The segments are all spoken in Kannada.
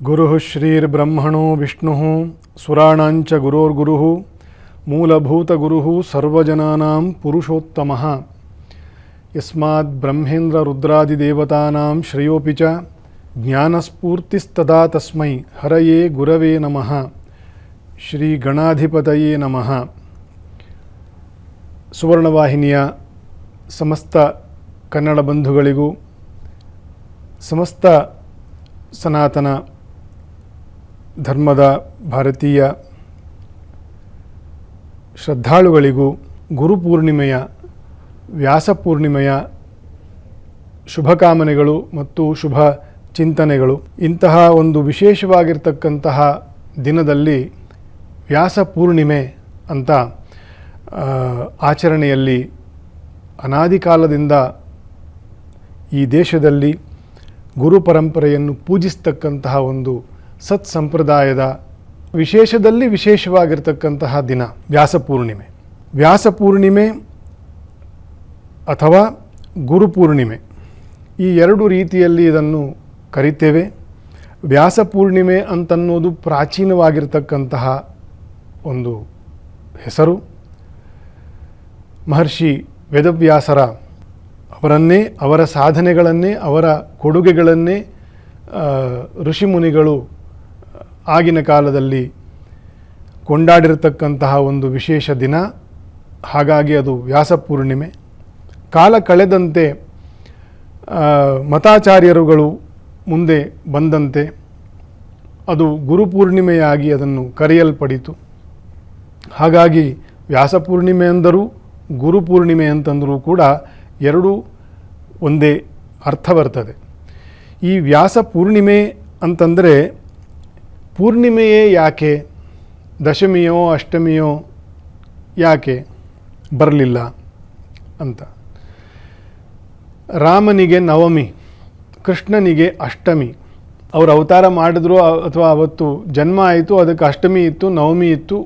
ಗುರುಃ ಶ್ರೀರ್ಬ್ರಹ್ಮಣೋ ವಿಷ್ಣುಃ ಸುರಾಣಾಂಚ ಗುರೋರ್ಗುರುಃ ಮೂಲಭೂತಗುರುಃ ಸರ್ವಜನಾನಾಂ ಪುರುಷೋತ್ತಮಃ ಯಸ್ಮಾತ್ ಬ್ರಹ್ಮೇಂದ್ರ ರುದ್ರಾದಿದೇವತಾನಾಂ ಶ್ರೇಯೋಪಿ ಚ ಜ್ಞಾನಸ್ಫೂರ್ತಿಸ್ತದಾ ತಸ್ಮೈ ಹರಯೇ ಗುರವೇ ನಮಃ. ಶ್ರೀ ಗಣಾಧಿಪತಯೇ ನಮಃ. ಸುವರ್ಣವಾಹಿನಿಯ ಸಮಸ್ತ ಕನ್ನಡ ಬಂಧುಗಳಿಗೂ ಸಮಸ್ತ ಸನಾತನ ಧರ್ಮದ ಭಾರತೀಯ ಶ್ರದ್ಧಾಳುಗಳಿಗೂ ಗುರುಪೂರ್ಣಿಮೆಯ ವ್ಯಾಸಪೂರ್ಣಿಮೆಯ ಶುಭಕಾಮನೆಗಳು ಮತ್ತು ಶುಭ ಚಿಂತನೆಗಳು. ಇಂತಹ ಒಂದು ವಿಶೇಷವಾಗಿರ್ತಕ್ಕಂತಹ ದಿನದಲ್ಲಿ ವ್ಯಾಸಪೂರ್ಣಿಮೆ ಅಂತ ಆಚರಣೆಯಲ್ಲಿ ಅನಾದಿ ಕಾಲದಿಂದ ಈ ದೇಶದಲ್ಲಿ ಗುರು ಪರಂಪರೆಯನ್ನು ಪೂಜಿಸ್ತಕ್ಕಂತಹ ಒಂದು ಸತ್ಸಂಪ್ರದಾಯದ ವಿಶೇಷದಲ್ಲಿ ವಿಶೇಷವಾಗಿರ್ತಕ್ಕಂತಹ ದಿನ ವ್ಯಾಸಪೂರ್ಣಿಮೆ. ವ್ಯಾಸಪೂರ್ಣಿಮೆ ಅಥವಾ ಗುರುಪೂರ್ಣಿಮೆ ಈ ಎರಡು ರೀತಿಯಲ್ಲಿ ಇದನ್ನು ಕರಿತೇವೆ. ವ್ಯಾಸಪೂರ್ಣಿಮೆ ಅಂತನ್ನೋದು ಪ್ರಾಚೀನವಾಗಿರ್ತಕ್ಕಂತಹ ಒಂದು ಹೆಸರು. ಮಹರ್ಷಿ ವೇದವ್ಯಾಸರ ಅವರನ್ನೇ, ಅವರ ಸಾಧನೆಗಳನ್ನೇ, ಅವರ ಕೊಡುಗೆಗಳನ್ನೇ ಋಷಿಮುನಿಗಳು ಆಗಿನ ಕಾಲದಲ್ಲಿ ಕೊಂಡಾಡಿರತಕ್ಕಂತಹ ಒಂದು ವಿಶೇಷ ದಿನ. ಹಾಗಾಗಿ ಅದು ವ್ಯಾಸಪೂರ್ಣಿಮೆ. ಕಾಲ ಕಳೆದಂತೆ ಮತಾಚಾರ್ಯರುಗಳು ಮುಂದೆ ಬಂದಂತೆ ಅದು ಗುರುಪೂರ್ಣಿಮೆಯಾಗಿ ಅದನ್ನು ಕರೆಯಲ್ಪಡಿತು. ಹಾಗಾಗಿ ವ್ಯಾಸಪೂರ್ಣಿಮೆ ಅಂದರೂ ಗುರುಪೂರ್ಣಿಮೆ ಅಂತಂದರೂ ಕೂಡ ಎರಡೂ ಒಂದೇ ಅರ್ಥ ಬರ್ತದೆ. ಈ ವ್ಯಾಸಪೂರ್ಣಿಮೆ ಅಂತಂದರೆ ಪೂರ್ಣಿಮೆಯೇ ಯಾಕೆ, ದಶಮಿಯೋ ಅಷ್ಟಮಿಯೋ ಯಾಕೆ ಬರಲಿಲ್ಲ ಅಂತ. ರಾಮನಿಗೆ ನವಮಿ, ಕೃಷ್ಣನಿಗೆ ಅಷ್ಟಮಿ. ಅವರು ಅವತಾರ ಮಾಡಿದ್ರು ಅಥವಾ ಅವತ್ತು ಜನ್ಮ ಆಯಿತು, ಅದಕ್ಕೆ ಅಷ್ಟಮಿ ಇತ್ತು, ನವಮಿ ಇತ್ತು,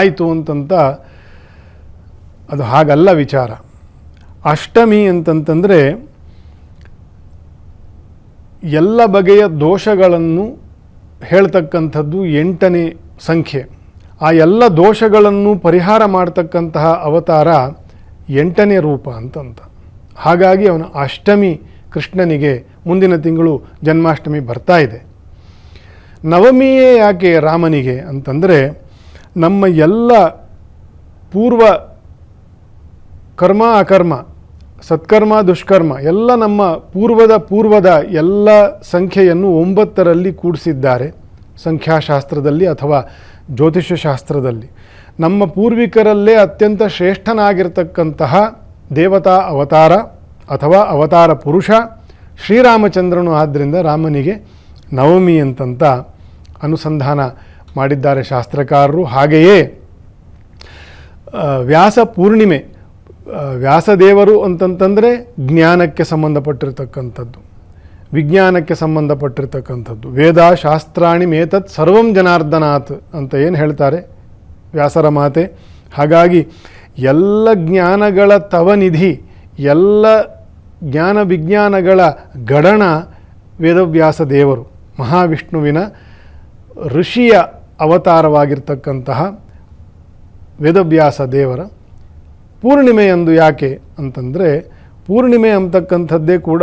ಆಯಿತು ಅಂತಂತ ಅದು ಹಾಗಲ್ಲ ವಿಚಾರ. ಅಷ್ಟಮಿ ಅಂತಂತಂದರೆ ಎಲ್ಲ ಬಗೆಯ ದೋಷಗಳನ್ನು ಹೇಳ್ತಕ್ಕಂಥದ್ದು 8ನೇ ಸಂಖ್ಯೆ. ಆ ಎಲ್ಲ ದೋಷಗಳನ್ನು ಪರಿಹಾರ ಮಾಡ್ತಕ್ಕಂತಹ ಅವತಾರ 8ನೇ ರೂಪ ಅಂತಂತ. ಹಾಗಾಗಿ ಅವನ ಅಷ್ಟಮಿ ಕೃಷ್ಣನಿಗೆ ಮುಂದಿನ ತಿಂಗಳು ಜನ್ಮಾಷ್ಟಮಿ ಬರ್ತಾ ಇದೆ. ನವಮಿಯೇ ಯಾಕೆ ರಾಮನಿಗೆ ಅಂತಂದರೆ ನಮ್ಮ ಎಲ್ಲ ಪೂರ್ವ ಕರ್ಮ ಅಕರ್ಮ, ಸತ್ಕರ್ಮ ದುಷ್ಕರ್ಮ ಎಲ್ಲ ನಮ್ಮ ಪೂರ್ವದ ಎಲ್ಲ ಸಂಖ್ಯೆಯನ್ನು 9ರಲ್ಲಿ ಕೂಡಿಸಿದ್ದಾರೆ ಸಂಖ್ಯಾಶಾಸ್ತ್ರದಲ್ಲಿ ಅಥವಾ ಜ್ಯೋತಿಷ್ಯ ಶಾಸ್ತ್ರದಲ್ಲಿ. ನಮ್ಮ ಪೂರ್ವಿಕರಲ್ಲೇ ಅತ್ಯಂತ ಶ್ರೇಷ್ಠನಾಗಿರ್ತಕ್ಕಂತಹ ದೇವತಾ ಅವತಾರ ಅಥವಾ ಅವತಾರ ಪುರುಷ ಶ್ರೀರಾಮಚಂದ್ರನು. ಆದ್ದರಿಂದ ರಾಮನಿಗೆ ನವಮಿ ಅಂತಂತ ಅನುಸಂಧಾನ ಮಾಡಿದ್ದಾರೆ ಶಾಸ್ತ್ರಕಾರರು. ಹಾಗೆಯೇ ವ್ಯಾಸ ಪೂರ್ಣಿಮೆ, ವ್ಯಾಸದೇವರು ಅಂತಂತಂದರೆ ಜ್ಞಾನಕ್ಕೆ ಸಂಬಂಧಪಟ್ಟಿರ್ತಕ್ಕಂಥದ್ದು, ವಿಜ್ಞಾನಕ್ಕೆ ಸಂಬಂಧಪಟ್ಟಿರ್ತಕ್ಕಂಥದ್ದು. ವೇದ ಶಾಸ್ತ್ರಾಣಿ ಮೇತತ್ ಸರ್ವಂ ಜನಾರ್ದನಾಥ್ ಅಂತ ಏನು ಹೇಳ್ತಾರೆ ವ್ಯಾಸರ ಮಾತೆ. ಹಾಗಾಗಿ ಎಲ್ಲ ಜ್ಞಾನಗಳ ತವನಿಧಿ, ಎಲ್ಲ ಜ್ಞಾನ ವಿಜ್ಞಾನಗಳ ಗಡಣ ವೇದವ್ಯಾಸ ದೇವರು, ಮಹಾವಿಷ್ಣುವಿನ ಋಷಿಯ ಅವತಾರವಾಗಿರ್ತಕ್ಕಂತಹ ವೇದವ್ಯಾಸ ದೇವರ ಪೂರ್ಣಿಮೆಯಂದು ಯಾಕೆ ಅಂತಂದರೆ, ಪೂರ್ಣಿಮೆ ಅಂತಕ್ಕಂಥದ್ದೇ ಕೂಡ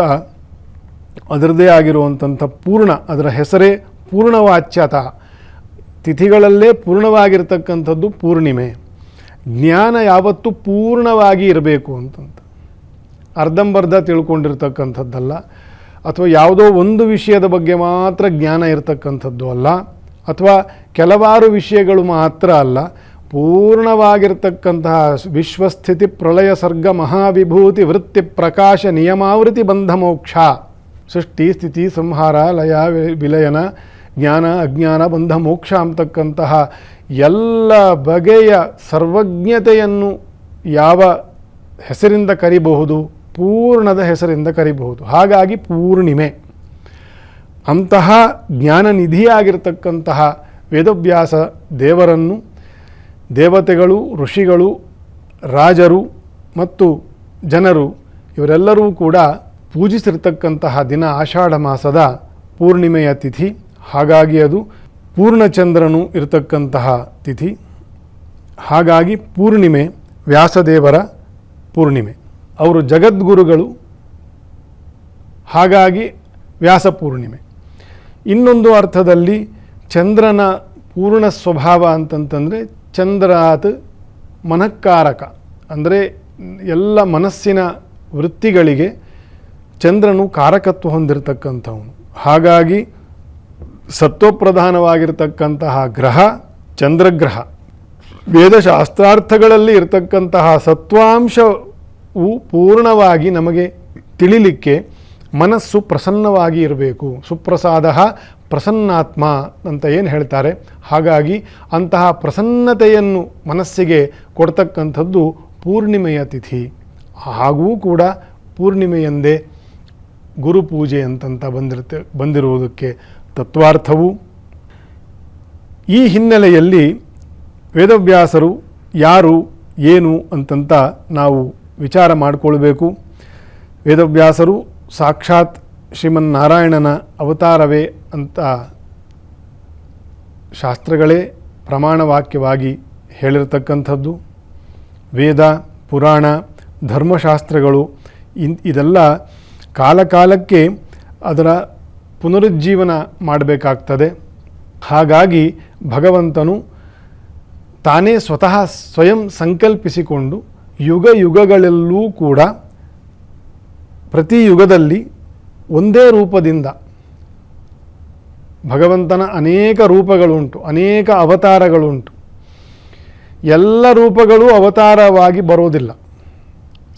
ಅದರದ್ದೇ ಆಗಿರುವಂಥ ಪೂರ್ಣ, ಅದರ ಹೆಸರೇ ಪೂರ್ಣವಾಚ್ಯತ. ತಿಥಿಗಳಲ್ಲೇ ಪೂರ್ಣವಾಗಿರ್ತಕ್ಕಂಥದ್ದು ಪೂರ್ಣಿಮೆ. ಜ್ಞಾನ ಯಾವತ್ತೂ ಪೂರ್ಣವಾಗಿ ಇರಬೇಕು ಅಂತಂತ, ಅರ್ಧಂಬರ್ಧ ತಿಳ್ಕೊಂಡಿರ್ತಕ್ಕಂಥದ್ದಲ್ಲ, ಅಥವಾ ಯಾವುದೋ ಒಂದು ವಿಷಯದ ಬಗ್ಗೆ ಮಾತ್ರ ಜ್ಞಾನ ಇರತಕ್ಕಂಥದ್ದು ಅಲ್ಲ, ಅಥವಾ ಕೆಲವಾರು ವಿಷಯಗಳು ಮಾತ್ರ ಅಲ್ಲ. ಪೂರ್ಣವಾಗಿರ್ತಕ್ಕಂತಹ ವಿಶ್ವಸ್ಥಿತಿ ಪ್ರಳಯ ಸರ್ಗ ಮಹಾವಿಭೂತಿ ವೃತ್ತಿ ಪ್ರಕಾಶ ನಿಯಮಾವೃತಿ ಬಂಧ ಮೋಕ್ಷ, ಸೃಷ್ಟಿ ಸ್ಥಿತಿ ಸಂಹಾರ ಲಯ ವಿಲಯನ ಜ್ಞಾನ ಅಜ್ಞಾನ ಬಂಧ ಮೋಕ್ಷ ಅಂತಕ್ಕಂತಹ ಎಲ್ಲ ಬಗೆಯ ಸರ್ವಜ್ಞತೆಯನ್ನು ಯಾವ ಹೆಸರಿಂದ ಕರಿಬಹುದು? ಪೂರ್ಣದ ಹೆಸರಿಂದ ಕರಿಬಹುದು. ಹಾಗಾಗಿ ಪೂರ್ಣಿಮೆ. ಅಂತಹ ಜ್ಞಾನನಿಧಿಯಾಗಿರ್ತಕ್ಕಂತಹ ವೇದವ್ಯಾಸ ದೇವರನ್ನು ದೇವತೆಗಳು, ಋಷಿಗಳು, ರಾಜರು ಮತ್ತು ಜನರು ಇವರೆಲ್ಲರೂ ಕೂಡ ಪೂಜಿಸಿರ್ತಕ್ಕಂತಹ ದಿನ ಆಷಾಢ ಮಾಸದ ಪೂರ್ಣಿಮೆಯ ತಿಥಿ, ಹಾಗಾಗಿ ಅದು ಪೂರ್ಣಚಂದ್ರನು ಇರತಕ್ಕಂತಹ ತಿಥಿ. ಹಾಗಾಗಿ ಪೂರ್ಣಿಮೆ ವ್ಯಾಸದೇವರ ಪೂರ್ಣಿಮೆ. ಅವರು ಜಗದ್ಗುರುಗಳು, ಹಾಗಾಗಿ ವ್ಯಾಸ ಪೂರ್ಣಿಮೆ. ಇನ್ನೊಂದು ಅರ್ಥದಲ್ಲಿ ಚಂದ್ರನ ಪೂರ್ಣ ಸ್ವಭಾವ ಅಂತಂತಂದರೆ ಚಂದ್ರಾತ್ ಮನಃಕಾರಕ, ಅಂದರೆ ಎಲ್ಲ ಮನಸ್ಸಿನ ವೃತ್ತಿಗಳಿಗೆ ಚಂದ್ರನು ಕಾರಕತ್ವ ಹೊಂದಿರತಕ್ಕಂಥವನು. ಹಾಗಾಗಿ ಸತ್ವಪ್ರಧಾನವಾಗಿರ್ತಕ್ಕಂತಹ ಗ್ರಹ ಚಂದ್ರಗ್ರಹ. ವೇದಶಾಸ್ತ್ರಾರ್ಥಗಳಲ್ಲಿ ಇರತಕ್ಕಂತಹ ಸತ್ವಾಂಶವು ಪೂರ್ಣವಾಗಿ ನಮಗೆ ತಿಳಿಲಿಕ್ಕೆ ಮನಸ್ಸು ಪ್ರಸನ್ನವಾಗಿ ಇರಬೇಕು. ಸುಪ್ರಸಾದ ಪ್ರಸನ್ನಾತ್ಮ ಅಂತ ಏನು ಹೇಳ್ತಾರೆ, ಹಾಗಾಗಿ ಅಂತಹ ಪ್ರಸನ್ನತೆಯನ್ನು ಮನಸ್ಸಿಗೆ ಕೊಡ್ತಕ್ಕಂಥದ್ದು ಪೂರ್ಣಿಮೆಯ ತಿಥಿ. ಹಾಗೂ ಕೂಡ ಪೂರ್ಣಿಮೆಯಂದೇ ಗುರುಪೂಜೆ ಅಂತಂತ ಬಂದಿರುವುದಕ್ಕೆ ತತ್ವಾರ್ಥವು. ಈ ಹಿನ್ನೆಲೆಯಲ್ಲಿ ವೇದವ್ಯಾಸರು ಯಾರು ಏನು ಅಂತಂತ ನಾವು ವಿಚಾರ ಮಾಡಿಕೊಳ್ಬೇಕು. ವೇದವ್ಯಾಸರು ಸಾಕ್ಷಾತ್ ಶ್ರೀಮನ್ನಾರಾಯಣನ ಅವತಾರವೇ ಅಂತ ಶಾಸ್ತ್ರಗಳೇ ಪ್ರಮಾಣವಾಕ್ಯವಾಗಿ ಹೇಳಿರತಕ್ಕಂಥದ್ದು. ವೇದ, ಪುರಾಣ, ಧರ್ಮಶಾಸ್ತ್ರಗಳು ಇದೆಲ್ಲ ಕಾಲಕಾಲಕ್ಕೆ ಅದರ ಪುನರುಜ್ಜೀವನ ಮಾಡಬೇಕಾಗ್ತದೆ. ಹಾಗಾಗಿ ಭಗವಂತನು ತಾನೇ ಸ್ವಯಂ ಸಂಕಲ್ಪಿಸಿಕೊಂಡು ಯುಗ ಯುಗಗಳಲ್ಲೂ ಕೂಡ ಪ್ರತಿ ಯುಗದಲ್ಲಿ ಒಂದೇ ರೂಪದಿಂದ, ಭಗವಂತನ ಅನೇಕ ರೂಪಗಳುಂಟು, ಅನೇಕ ಅವತಾರಗಳುಂಟು. ಎಲ್ಲ ರೂಪಗಳು ಅವತಾರವಾಗಿ ಬರೋದಿಲ್ಲ.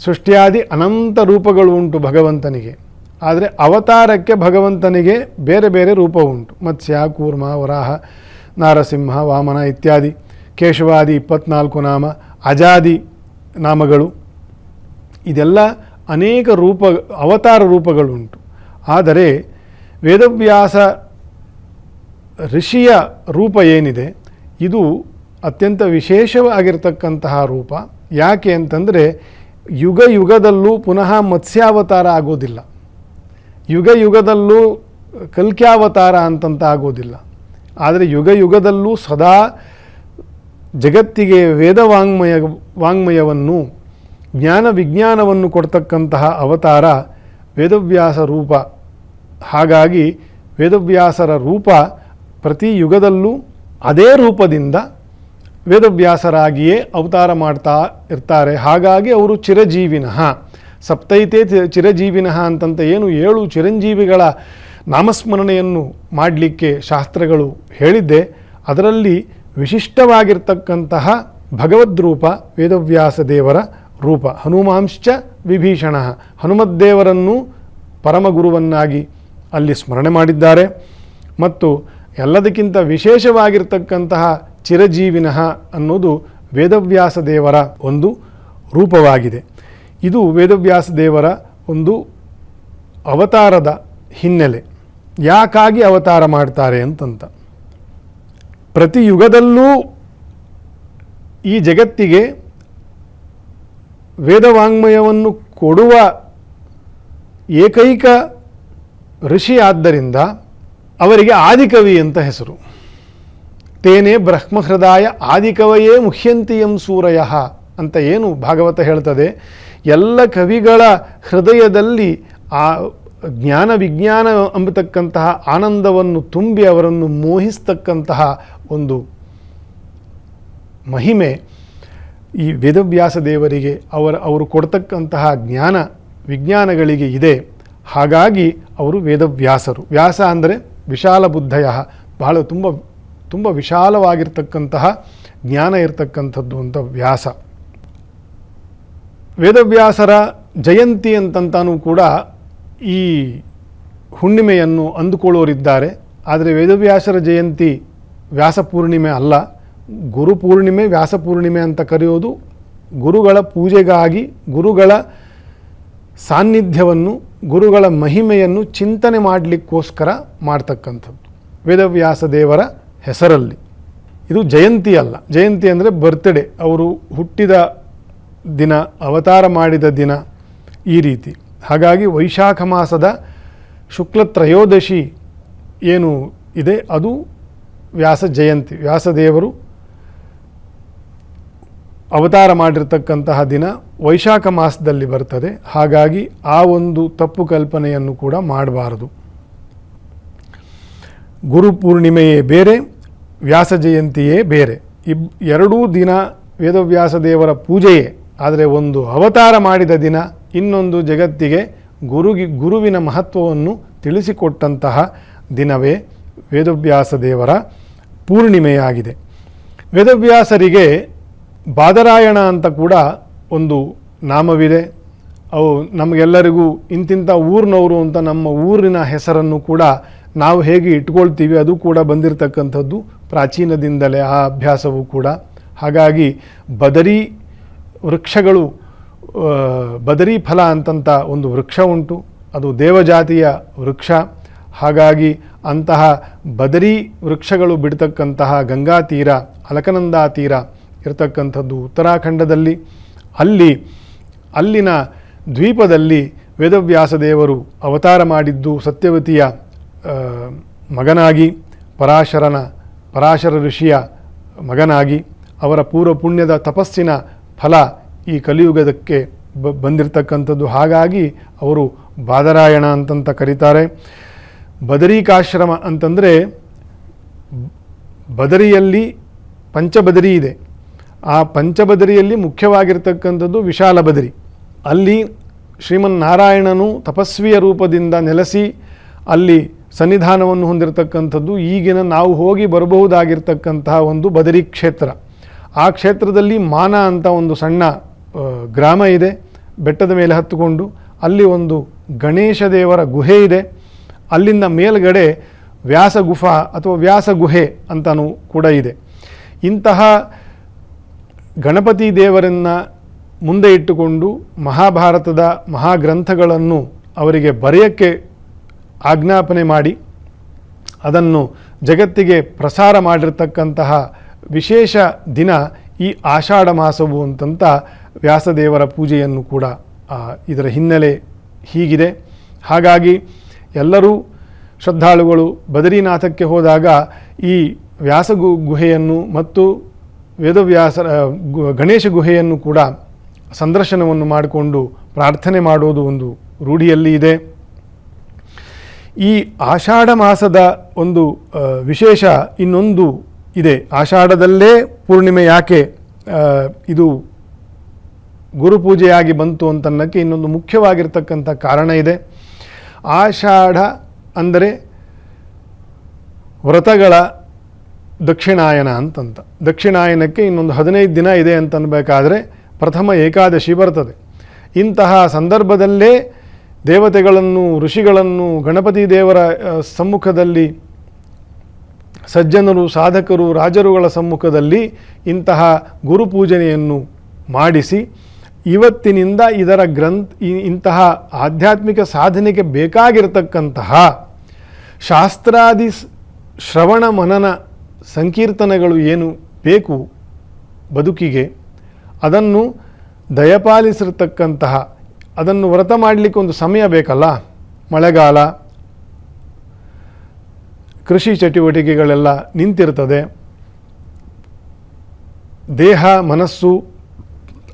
ಸೃಷ್ಟಿಯಾದಿ ಅನಂತ ರೂಪಗಳು ಉಂಟು ಭಗವಂತನಿಗೆ. ಆದರೆ ಅವತಾರಕ್ಕೆ ಭಗವಂತನಿಗೆ ಬೇರೆ ಬೇರೆ ರೂಪ ಉಂಟು. ಮತ್ಸ್ಯ, ಕೂರ್ಮ, ವರಾಹ, ನಾರಸಿಂಹ, ವಾಮನ ಇತ್ಯಾದಿ. ಕೇಶವಾದಿ 24 ನಾಮ, ಅಜಾದಿ ನಾಮಗಳು, ಇದೆಲ್ಲ ಅನೇಕ ಅವತಾರ ರೂಪಗಳುಂಟು. ಆದರೆ ವೇದವ್ಯಾಸ ಋಷಿಯ ರೂಪ ಏನಿದೆ, ಇದು ಅತ್ಯಂತ ವಿಶೇಷವಾಗಿರ್ತಕ್ಕಂತಹ ರೂಪ. ಯಾಕೆ ಅಂತಂದರೆ ಯುಗ ಯುಗದಲ್ಲೂ ಪುನಃ ಮತ್ಸ್ಯಾವತಾರ ಆಗೋದಿಲ್ಲ, ಯುಗ ಯುಗದಲ್ಲೂ ಕಲ್ಕ್ಯಾವತಾರ ಅಂತಂತ ಆಗೋದಿಲ್ಲ. ಆದರೆ ಯುಗ ಯುಗದಲ್ಲೂ ಸದಾ ಜಗತ್ತಿಗೆ ವಾಂಗ್ಮಯವನ್ನು ಜ್ಞಾನ ವಿಜ್ಞಾನವನ್ನು ಕೊಡ್ತಕ್ಕಂತಹ ಅವತಾರ ವೇದವ್ಯಾಸ ರೂಪ. ಹಾಗಾಗಿ ವೇದವ್ಯಾಸರ ರೂಪ ಪ್ರತಿ ಯುಗದಲ್ಲೂ ಅದೇ ರೂಪದಿಂದ ವೇದವ್ಯಾಸರಾಗಿಯೇ ಅವತಾರ ಮಾಡ್ತಾ ಇರ್ತಾರೆ. ಹಾಗಾಗಿ ಅವರು ಚಿರಜೀವಿನಃ. ಸಪ್ತೈತೆ ಚಿರಜೀವಿನಃ ಅಂತಂತ ಏನು 7 ಚಿರಂಜೀವಿಗಳ ನಾಮಸ್ಮರಣೆಯನ್ನು ಮಾಡಲಿಕ್ಕೆ ಶಾಸ್ತ್ರಗಳು ಹೇಳಿದ್ದೆ, ಅದರಲ್ಲಿ ವಿಶಿಷ್ಟವಾಗಿರ್ತಕ್ಕಂತಹ ಭಗವದ್ರೂಪ ವೇದವ್ಯಾಸ ದೇವರ ರೂಪ. ಹನುಮಾಂಶ್ಚ ವಿಭೀಷಣ, ಹನುಮದ್ದೇವರನ್ನು ಪರಮಗುರುವನ್ನಾಗಿ ಅಲ್ಲಿ ಸ್ಮರಣೆ ಮಾಡಿದ್ದಾರೆ. ಮತ್ತು ಎಲ್ಲದಕ್ಕಿಂತ ವಿಶೇಷವಾಗಿರ್ತಕ್ಕಂತಹ ಚಿರಜೀವಿನಃ ಅನ್ನೋದು ವೇದವ್ಯಾಸ ದೇವರ ಒಂದು ರೂಪವಾಗಿದೆ. ಇದು ವೇದವ್ಯಾಸ ದೇವರ ಒಂದು ಅವತಾರದ ಹಿನ್ನೆಲೆ. ಯಾಕಾಗಿ ಅವತಾರ ಮಾಡ್ತಾರೆ ಅಂತಂತ, ಪ್ರತಿ ಯುಗದಲ್ಲೂ ಈ ಜಗತ್ತಿಗೆ ವೇದವಾಂಗ್ಮಯವನ್ನು ಕೊಡುವ ಏಕೈಕ ಋಷಿ ಆದ್ದರಿಂದ ಅವರಿಗೆ ಆದಿಕವಿ ಅಂತ ಹೆಸರು. ತೇನೇ ಬ್ರಹ್ಮಹೃದಯ ಆದಿಕವಯೇ ಮುಹ್ಯಂತಿಯಂ ಸೂರಯಃ ಅಂತ ಏನು ಭಾಗವತ ಹೇಳ್ತದೆ, ಎಲ್ಲ ಕವಿಗಳ ಹೃದಯದಲ್ಲಿ ಆ ಜ್ಞಾನ ವಿಜ್ಞಾನ ಎಂಬತಕ್ಕಂತಹ ಆನಂದವನ್ನು ತುಂಬಿ ಅವರನ್ನು ಮೋಹಿಸ್ತಕ್ಕಂತಹ ಒಂದು ಮಹಿಮೆ ಈ ವೇದವ್ಯಾಸ ದೇವರಿಗೆ ಅವರು ಕೊಡ್ತಕ್ಕಂತಹ ಜ್ಞಾನ ವಿಜ್ಞಾನಗಳಿಗೆ ಇದೆ. ಹಾಗಾಗಿ ಅವರು ವೇದವ್ಯಾಸರು. ವ್ಯಾಸ ಅಂದರೆ ವಿಶಾಲ ಬುದ್ಧಯ, ಬಹಳ ತುಂಬ ವಿಶಾಲವಾಗಿರ್ತಕ್ಕಂತಹ ಜ್ಞಾನ ಇರತಕ್ಕಂಥದ್ದು ಅಂತ ವ್ಯಾಸ. ವೇದವ್ಯಾಸರ ಜಯಂತಿ ಅಂತಂತಾನೂ ಕೂಡ ಈ ಹುಣ್ಣಿಮೆಯನ್ನು ಅಂದುಕೊಳ್ಳೋರಿದ್ದಾರೆ. ಆದರೆ ವೇದವ್ಯಾಸರ ಜಯಂತಿ ವ್ಯಾಸ ಪೂರ್ಣಿಮೆ ಅಲ್ಲ, ಗುರುಪೂರ್ಣಿಮೆ. ವ್ಯಾಸ ಪೂರ್ಣಿಮೆ ಅಂತ ಕರೆಯೋದು ಗುರುಗಳ ಪೂಜೆಗಾಗಿ, ಗುರುಗಳ ಸಾನ್ನಿಧ್ಯವನ್ನು, ಗುರುಗಳ ಮಹಿಮೆಯನ್ನು ಚಿಂತನೆ ಮಾಡಲಿಕ್ಕೋಸ್ಕರ ಮಾಡ್ತಕ್ಕಂಥದ್ದು ವೇದವ್ಯಾಸ ದೇವರ ಹೆಸರಲ್ಲಿ. ಇದು ಜಯಂತಿ ಅಲ್ಲ. ಜಯಂತಿ ಅಂದರೆ ಬರ್ತ್ಡೇ, ಅವರು ಹುಟ್ಟಿದ ದಿನ, ಅವತಾರ ಮಾಡಿದ ದಿನ, ಈ ರೀತಿ. ಹಾಗಾಗಿ ವೈಶಾಖ ಮಾಸದ ಶುಕ್ಲ ತ್ರಯೋದಶಿ ಏನು ಇದೆ ಅದು ವ್ಯಾಸ ಜಯಂತಿ. ವ್ಯಾಸದೇವರು ಅವತಾರ ಮಾಡಿರ್ತಕ್ಕಂತಹ ದಿನ ವೈಶಾಖ ಮಾಸದಲ್ಲಿ ಬರ್ತದೆ. ಹಾಗಾಗಿ ಆ ಒಂದು ತಪ್ಪು ಕಲ್ಪನೆಯನ್ನು ಕೂಡ ಮಾಡಬಾರದು. ಗುರು ಪೂರ್ಣಿಮೆಯೇ ಬೇರೆ, ವ್ಯಾಸ ಜಯಂತಿಯೇ ಬೇರೆ. ಎರಡೂ ದಿನ ವೇದವ್ಯಾಸ ದೇವರ ಪೂಜೆಯೇ. ಆದರೆ ಒಂದು ಅವತಾರ ಮಾಡಿದ ದಿನ, ಇನ್ನೊಂದು ಜಗತ್ತಿಗೆ ಗುರುವಿನ ಮಹತ್ವವನ್ನು ತಿಳಿಸಿಕೊಟ್ಟಂತಹ ದಿನವೇ ವೇದವ್ಯಾಸ ದೇವರ ಪೂರ್ಣಿಮೆಯಾಗಿದೆ. ವೇದವ್ಯಾಸರಿಗೆ ಬಾದರಾಯಣ ಅಂತ ಕೂಡ ಒಂದು ನಾಮವಿದೆ. ಅವು ನಮಗೆಲ್ಲರಿಗೂ ಇಂತಿಂಥ ಊರಿನವರು ಅಂತ ನಮ್ಮ ಊರಿನ ಹೆಸರನ್ನು ಕೂಡ ನಾವು ಹೇಗೆ ಇಟ್ಕೊಳ್ತೀವಿ ಅದು ಕೂಡ ಬಂದಿರತಕ್ಕಂಥದ್ದು ಪ್ರಾಚೀನದಿಂದಲೇ ಆ ಅಭ್ಯಾಸವು ಕೂಡ. ಹಾಗಾಗಿ ಬದರಿ ವೃಕ್ಷಗಳು, ಬದರಿ ಫಲ ಅಂತಂಥ ಒಂದು ವೃಕ್ಷ ಉಂಟು, ಅದು ದೇವಜಾತಿಯ ವೃಕ್ಷ. ಹಾಗಾಗಿ ಅಂತಹ ಬದರಿ ವೃಕ್ಷಗಳು ಬಿಡ್ತಕ್ಕಂತಹ ಗಂಗಾ ತೀರ, ಅಲಕನಂದಾ ತೀರ ಇರತಕ್ಕಂಥದ್ದು ಉತ್ತರಾಖಂಡದಲ್ಲಿ. ಅಲ್ಲಿನ ದ್ವೀಪದಲ್ಲಿ ವೇದವ್ಯಾಸ ದೇವರು ಅವತಾರ ಮಾಡಿದ್ದು ಸತ್ಯವತಿಯ ಮಗನಾಗಿ, ಪರಾಶರ ಋಷಿಯ ಮಗನಾಗಿ. ಅವರ ಪೂರ್ವ ಪುಣ್ಯದ ತಪಸ್ಸಿನ ಫಲ ಈ ಕಲಿಯುಗದಕ್ಕೆ ಬಂದಿರತಕ್ಕಂಥದ್ದು. ಹಾಗಾಗಿ ಅವರು ಬಾದರಾಯಣ ಅಂತಂತ ಕರೀತಾರೆ. ಬದರಿಕಾಶ್ರಮ ಅಂತಂದರೆ ಬದರಿಯಲ್ಲಿ ಪಂಚಬದರಿ ಇದೆ. ಆ ಪಂಚಬದರಿಯಲ್ಲಿ ಮುಖ್ಯವಾಗಿರ್ತಕ್ಕಂಥದ್ದು ವಿಶಾಲ ಬದರಿ. ಅಲ್ಲಿ ಶ್ರೀಮನ್ನಾರಾಯಣನು ತಪಸ್ವಿಯ ರೂಪದಿಂದ ನೆಲೆಸಿ ಅಲ್ಲಿ ಸನ್ನಿಧಾನವನ್ನು ಹೊಂದಿರತಕ್ಕಂಥದ್ದು ಈಗಿನ ನಾವು ಹೋಗಿ ಬರಬಹುದಾಗಿರ್ತಕ್ಕಂತಹ ಒಂದು ಬದರಿ ಕ್ಷೇತ್ರ. ಆ ಕ್ಷೇತ್ರದಲ್ಲಿ ಮಾನ ಅಂತ ಒಂದು ಸಣ್ಣ ಗ್ರಾಮ ಇದೆ. ಬೆಟ್ಟದ ಮೇಲೆ ಹತ್ತುಕೊಂಡು ಅಲ್ಲಿ ಒಂದು ಗಣೇಶ ದೇವರ ಗುಹೆ ಇದೆ. ಅಲ್ಲಿಂದ ಮೇಲ್ಗಡೆ ವ್ಯಾಸ ಗುಫಾ ಅಥವಾ ವ್ಯಾಸ ಗುಹೆ ಅಂತಲೂ ಕೂಡ ಇದೆ. ಇಂತಹ ಗಣಪತಿ ದೇವರನ್ನು ಮುಂದೆ ಇಟ್ಟುಕೊಂಡು ಮಹಾಭಾರತದ ಮಹಾಗ್ರಂಥಗಳನ್ನು ಅವರಿಗೆ ಬರೆಯೋಕ್ಕೆ ಆಜ್ಞಾಪನೆ ಮಾಡಿ ಅದನ್ನು ಜಗತ್ತಿಗೆ ಪ್ರಸಾರ ಮಾಡಿರ್ತಕ್ಕಂತಹ ವಿಶೇಷ ದಿನ ಈ ಆಷಾಢ ಮಾಸವು ಅಂತಂತ ವ್ಯಾಸದೇವರ ಪೂಜೆಯನ್ನು ಕೂಡ ಇದರ ಹಿನ್ನೆಲೆ ಹೀಗಿದೆ. ಹಾಗಾಗಿ ಎಲ್ಲರೂ ಶ್ರದ್ಧಾಳುಗಳು ಬದರಿನಾಥಕ್ಕೆ ಹೋದಾಗ ಈ ವ್ಯಾಸ ಗುಹೆಯನ್ನು ಮತ್ತು ವೇದವ್ಯಾಸರ ಗಣೇಶ ಗುಹೆಯನ್ನು ಕೂಡ ಸಂದರ್ಶನವನ್ನು ಮಾಡಿಕೊಂಡು ಪ್ರಾರ್ಥನೆ ಮಾಡೋದು ಒಂದು ರೂಢಿಯಲ್ಲಿ ಇದೆ. ಈ ಆಷಾಢ ಮಾಸದ ಒಂದು ವಿಶೇಷ ಇನ್ನೊಂದು ಇದೆ. ಆಷಾಢದಲ್ಲೇ ಪೂರ್ಣಿಮೆ ಯಾಕೆ ಇದು ಗುರುಪೂಜೆಯಾಗಿ ಬಂತು ಅಂತನ್ನಕ್ಕೆ ಇನ್ನೊಂದು ಮುಖ್ಯವಾಗಿರ್ತಕ್ಕಂಥ ಕಾರಣ ಇದೆ. ಆಷಾಢ ಅಂದರೆ ವ್ರತಗಳ ದಕ್ಷಿಣಾಯನ ಅಂತಂತ. ದಕ್ಷಿಣಾಯನಕ್ಕೆ ಇನ್ನೊಂದು 15 ದಿನ ಇದೆ ಅಂತನ್ಬೇಕಾದ್ರೆ ಪ್ರಥಮ ಏಕಾದಶಿ ಬರ್ತದೆ. ಇಂತಹ ಸಂದರ್ಭದಲ್ಲೇ ದೇವತೆಗಳನ್ನು, ಋಷಿಗಳನ್ನು, ಗಣಪತಿ ದೇವರ ಸಮ್ಮುಖದಲ್ಲಿ, ಸಜ್ಜನರು, ಸಾಧಕರು, ರಾಜರುಗಳ ಸಮ್ಮುಖದಲ್ಲಿ ಇಂತಹ ಗುರುಪೂಜನೆಯನ್ನು ಮಾಡಿಸಿ ಇವತ್ತಿನಿಂದ ಇದರ ಇಂತಹ ಆಧ್ಯಾತ್ಮಿಕ ಸಾಧನೆಗೆ ಬೇಕಾಗಿರತಕ್ಕಂತಹ ಶಾಸ್ತ್ರಾದಿ ಶ್ರವಣ ಮನನ ಸಂಕೀರ್ತನೆಗಳು ಏನು ಬೇಕು ಬದುಕಿಗೆ ಅದನ್ನು ದಯಪಾಲಿಸಿರ್ತಕ್ಕಂತಹ, ಅದನ್ನು ವ್ರತ ಮಾಡಲಿಕ್ಕೆ ಒಂದು ಸಮಯ ಬೇಕಲ್ಲ. ಮಳೆಗಾಲ, ಕೃಷಿ ಚಟುವಟಿಕೆಗಳೆಲ್ಲ ನಿಂತಿರ್ತದೆ. ದೇಹ, ಮನಸ್ಸು,